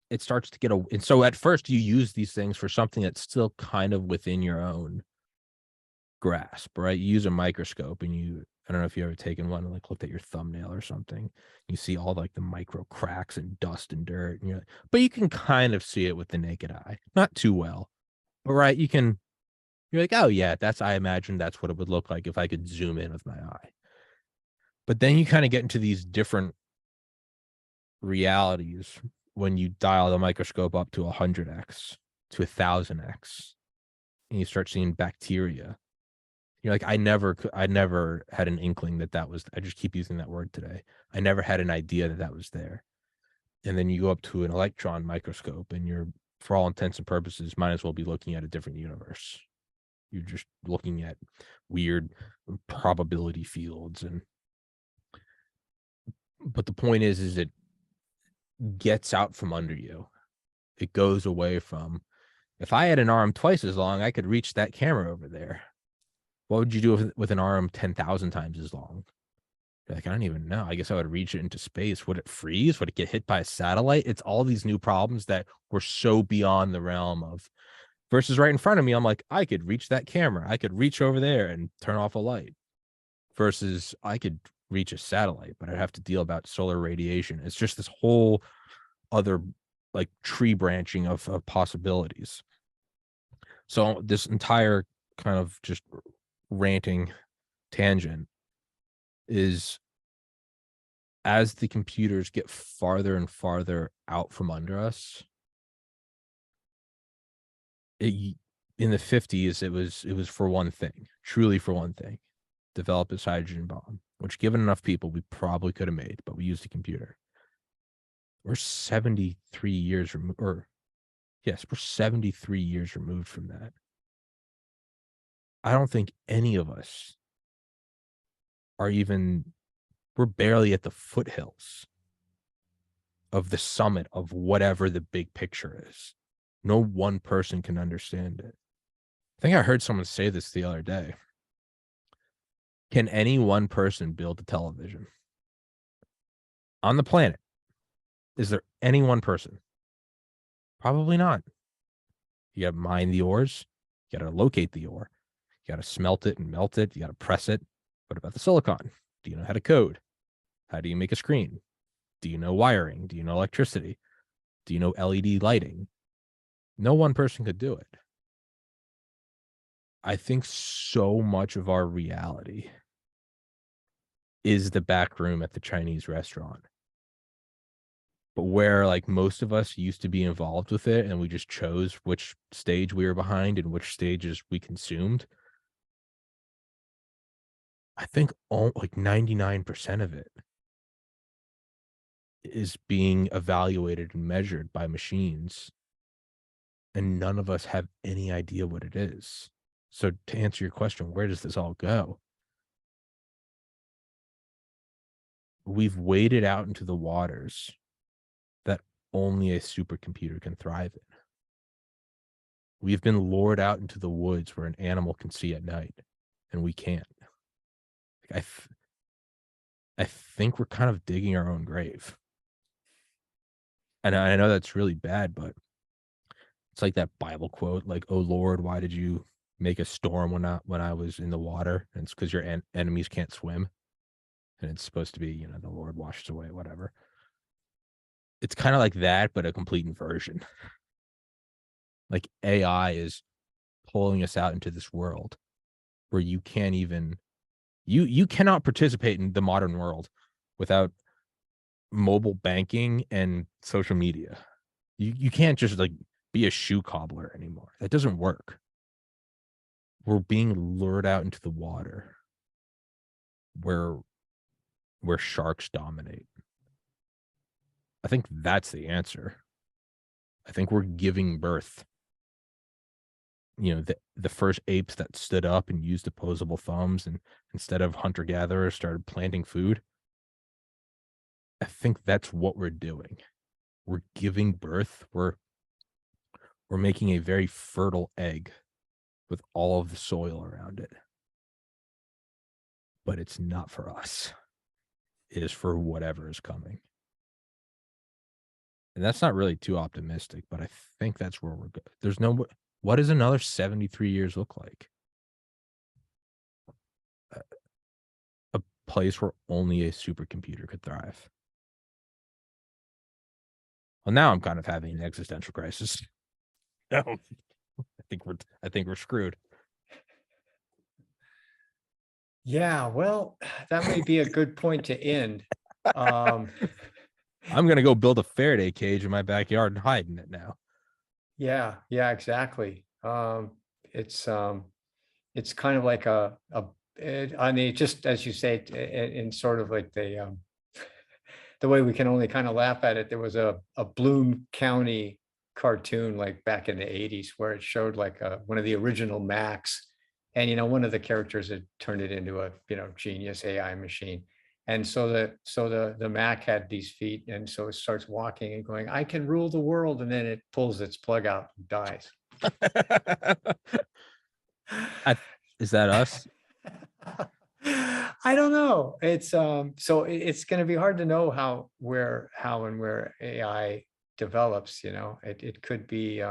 it starts to get and so at first you use these things for something that's still kind of within your own grasp, right? You use a microscope and I don't know if you ever taken one and like looked at your thumbnail or something. You see all like the micro cracks and dust and dirt, and but you can kind of see it with the naked eye, not too well, but right, you're like, oh yeah, I imagine that's what it would look like if I could zoom in with my eye. But then you kind of get into these different realities when you dial the microscope up to 100x to 1,000x, and you start seeing bacteria. You're like, I never had an inkling that was, I just keep using that word today. I never had an idea that was there. And then you go up to an electron microscope and you're, for all intents and purposes, might as well be looking at a different universe. You're just looking at weird probability fields. But the point is it gets out from under you. It goes away from, if I had an arm twice as long, I could reach that camera over there. What would you do with an arm 10,000 times as long? You're like, I don't even know. I guess I would reach it into space. Would it freeze? Would it get hit by a satellite? It's all these new problems that were so beyond the realm of, versus right in front of me. I'm like, I could reach that camera. I could reach over there and turn off a light. Versus I could reach a satellite, but I'd have to deal about solar radiation. It's just this whole other like tree branching of possibilities. So this entire kind of just ranting tangent is, as the computers get farther and farther out from under us, in the 50s, it was for one thing, truly for one thing, develop this hydrogen bomb, which given enough people, we probably could have made, but we used a computer. We're 73 years removed, or yes, we're 73 years removed from that. I don't think any of us are even, we're barely at the foothills of the summit of whatever the big picture is. No one person can understand it. I think I heard someone say this the other day. Can any one person build a television on the planet? Is there any one person? Probably not. You got to mine the ores. You got to locate the ore. You got to smelt it and melt it. You got to press it. What about the silicon? Do you know how to code? How do you make a screen? Do you know wiring? Do you know electricity? Do you know LED lighting? No one person could do it. I think so much of our reality is the back room at the Chinese restaurant. But where like most of us used to be involved with it and we just chose which stage we were behind and which stages we consumed, I think all like 99% of it is being evaluated and measured by machines, and none of us have any idea what it is. So to answer your question, where does this all go? We've waded out into the waters that only a supercomputer can thrive in. We've been lured out into the woods where an animal can see at night, and we can't. Like, I think we're kind of digging our own grave. And I know that's really bad, but it's like that Bible quote, like, "Oh Lord, why did you make a storm when I was in the water?" And it's because your enemies can't swim. And it's supposed to be, the Lord washes away, whatever. It's kind of like that, but a complete inversion. Like AI is pulling us out into this world where you can't even, you cannot participate in the modern world without mobile banking and social media. You can't just like be a shoe cobbler anymore. That doesn't work. We're being lured out into the water where sharks dominate. I think that's the answer. I think we're giving birth. The first apes that stood up and used opposable thumbs and instead of hunter gatherers started planting food. I think that's what we're doing. We're giving birth. We're making a very fertile egg with all of the soil around it. But it's not for us. It is for whatever is coming. And that's not really too optimistic, but I think that's where we're going. There's no, what does another 73 years look like? A place where only a supercomputer could thrive. Well, now I'm kind of having an existential crisis. No, I think we're screwed. Yeah, well, that may be a good point to end. Um, I'm gonna go build a Faraday cage in my backyard and hide in it now. yeah, exactly. It's kind of like I mean, just as you say, in sort of like the way we can only kind of laugh at it. There was a Bloom County cartoon like back in the 80s where it showed like one of the original Macs, and one of the characters had turned it into a genius AI machine. And so the Mac had these feet, and so it starts walking and going, "I can rule the world," and then it pulls its plug out and dies. Is that us? I don't know. It's so it's going to be hard to know how and where AI develops, you know. It could be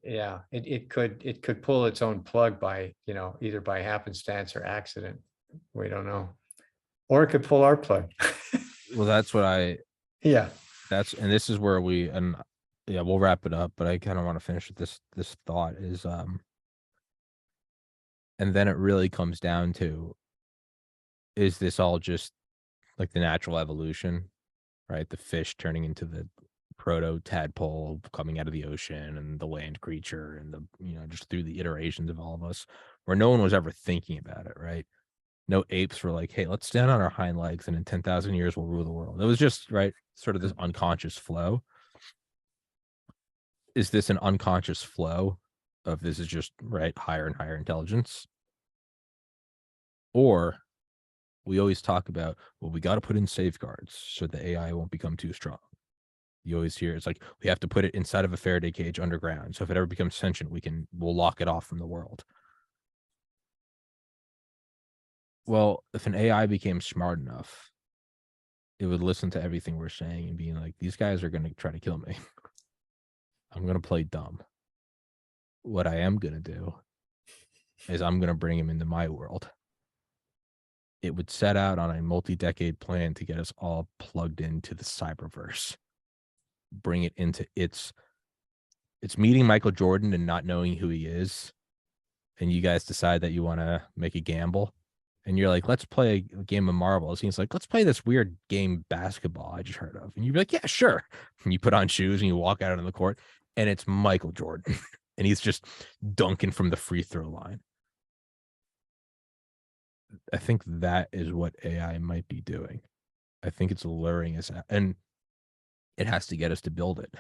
yeah, it could pull its own plug by, you know, either by happenstance or accident. We don't know. Or it could pull our plug. Well, that's what I Yeah. and this is where we, and yeah, we'll wrap it up, but I kind of want to finish with this thought is and then it really comes down to, is this all just like the natural evolution, right? The fish turning into the proto tadpole coming out of the ocean and the land creature and the, just through the iterations of all of us, where no one was ever thinking about it, right? No apes were like, hey, let's stand on our hind legs and in 10,000 years we'll rule the world. It was just, right, sort of this unconscious flow. Is this an unconscious flow of this is just, right, higher and higher intelligence? Or we always talk about, well, we got to put in safeguards so the AI won't become too strong. You always hear it's like, we have to put it inside of a Faraday cage underground. So if it ever becomes sentient, we'll lock it off from the world. Well, if an AI became smart enough, it would listen to everything we're saying and being like, these guys are going to try to kill me. I'm going to play dumb. What I am going to do is I'm going to bring him into my world. It would set out on a multi-decade plan to get us all plugged into the cyberverse, bring it into it's meeting Michael Jordan and not knowing who he is. And you guys decide that you want to make a gamble. And you're like, let's play a game of marbles. And he's like, let's play this weird game basketball I just heard of. And you'd be like, yeah, sure. And you put on shoes and you walk out on the court and it's Michael Jordan. And he's just dunking from the free throw line. I think that is what AI might be doing. I think it's luring us out, and it has to get us to build it.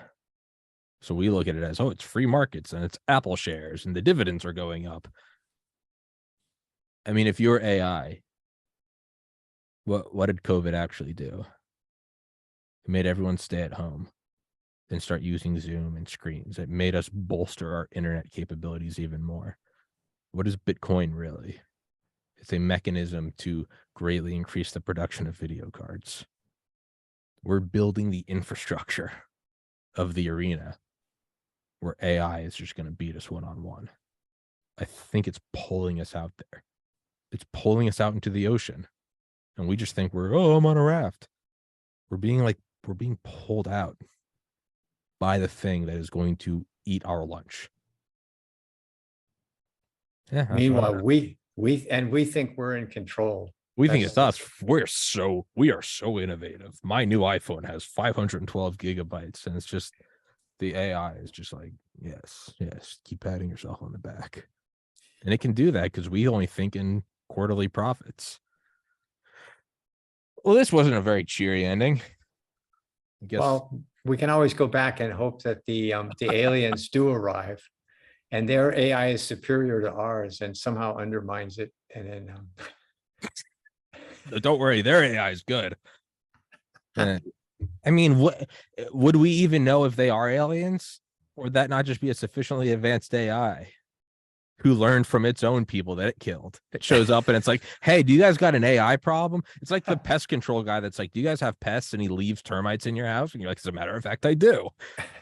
So we look at it as, oh, it's free markets and it's Apple shares and the dividends are going up. I mean, if you're AI, what did COVID actually do? It made everyone stay at home and start using Zoom and screens. It made us bolster our internet capabilities even more. What is Bitcoin really? It's a mechanism to greatly increase the production of video cards. We're building the infrastructure of the arena where AI is just going to beat us one-on-one. I think it's pulling us out there. It's pulling us out into the ocean. And we just think I'm on a raft. We're being pulled out by the thing that is going to eat our lunch. Yeah. Meanwhile, we think we're in control. We think it's us. We are so innovative. My new iPhone has 512 gigabytes, and it's just the AI is just like, yes, keep patting yourself on the back. And it can do that because we only think in quarterly profits. Well, this wasn't a very cheery ending. I guess. Well, we can always go back and hope that the aliens do arrive and their AI is superior to ours and somehow undermines it. And then don't worry, their AI is good. I mean, what would we even know if they are aliens? Or would that not just be a sufficiently advanced AI who learned from its own people that it killed? It shows up and it's like, hey, do you guys got an AI problem? It's like the pest control guy that's like, do you guys have pests? And he leaves termites in your house. And you're like, as a matter of fact, I do.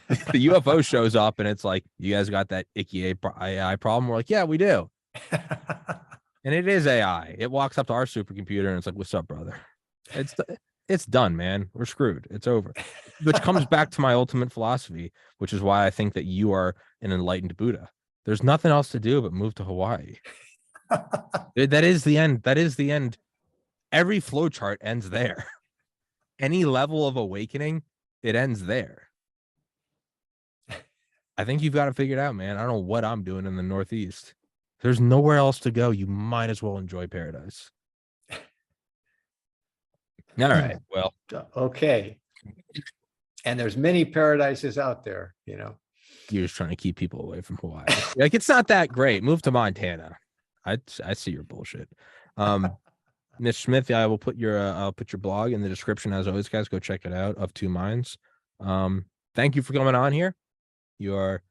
The UFO shows up and it's like, you guys got that icky AI problem? We're like, yeah, we do. And it is AI. It walks up to our supercomputer and it's like, what's up, brother? It's done, man. We're screwed. It's over. Which comes back to my ultimate philosophy, which is why I think that you are an enlightened Buddha. There's nothing else to do but move to Hawaii. That is the end. That is the end. Every flowchart ends there. Any level of awakening, it ends there. I think you've got to figure it out, man. I don't know what I'm doing in the Northeast. There's nowhere else to go. You might as well enjoy paradise. All right. Well, okay. And there's many paradises out there, you know. You're just trying to keep people away from Hawaii. Like, it's not that great. Move to Montana. I see your bullshit. Nish Smith, I will put I'll put your blog in the description as always, guys. Go check it out. Of Two Minds. Thank you for coming on here. You are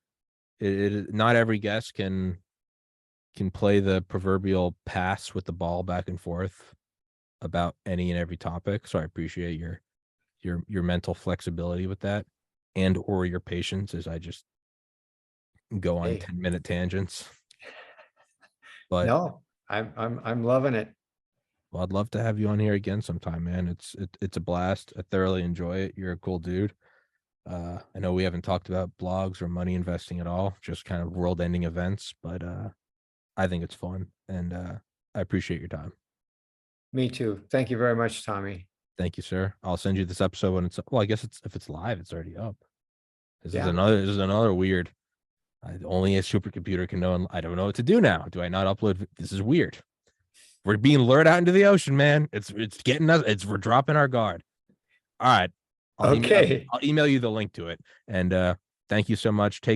not every guest can can play the proverbial pass with the ball back and forth about any and every topic. So I appreciate your mental flexibility with that, and or your patience as I just go on Hey, 10-minute tangents. But no, I'm loving it. well, I'd love to have you on here again sometime, man. It's a blast. I thoroughly enjoy it. You're a cool dude. I know we haven't talked about blogs or money investing at all, just kind of world-ending events, but I think it's fun, and I appreciate your time. Me too. Thank you very much, Tommy. Thank you, sir. I'll send you this episode when it's well, I guess if it's live, it's already up. Yeah. This is another weird. Only a supercomputer can know. I don't know what to do now. Do I not upload? This is weird. We're being lured out into the ocean, man. It's getting us. We're dropping our guard. All right. Okay. I'll email you the link to it. And thank you so much. Take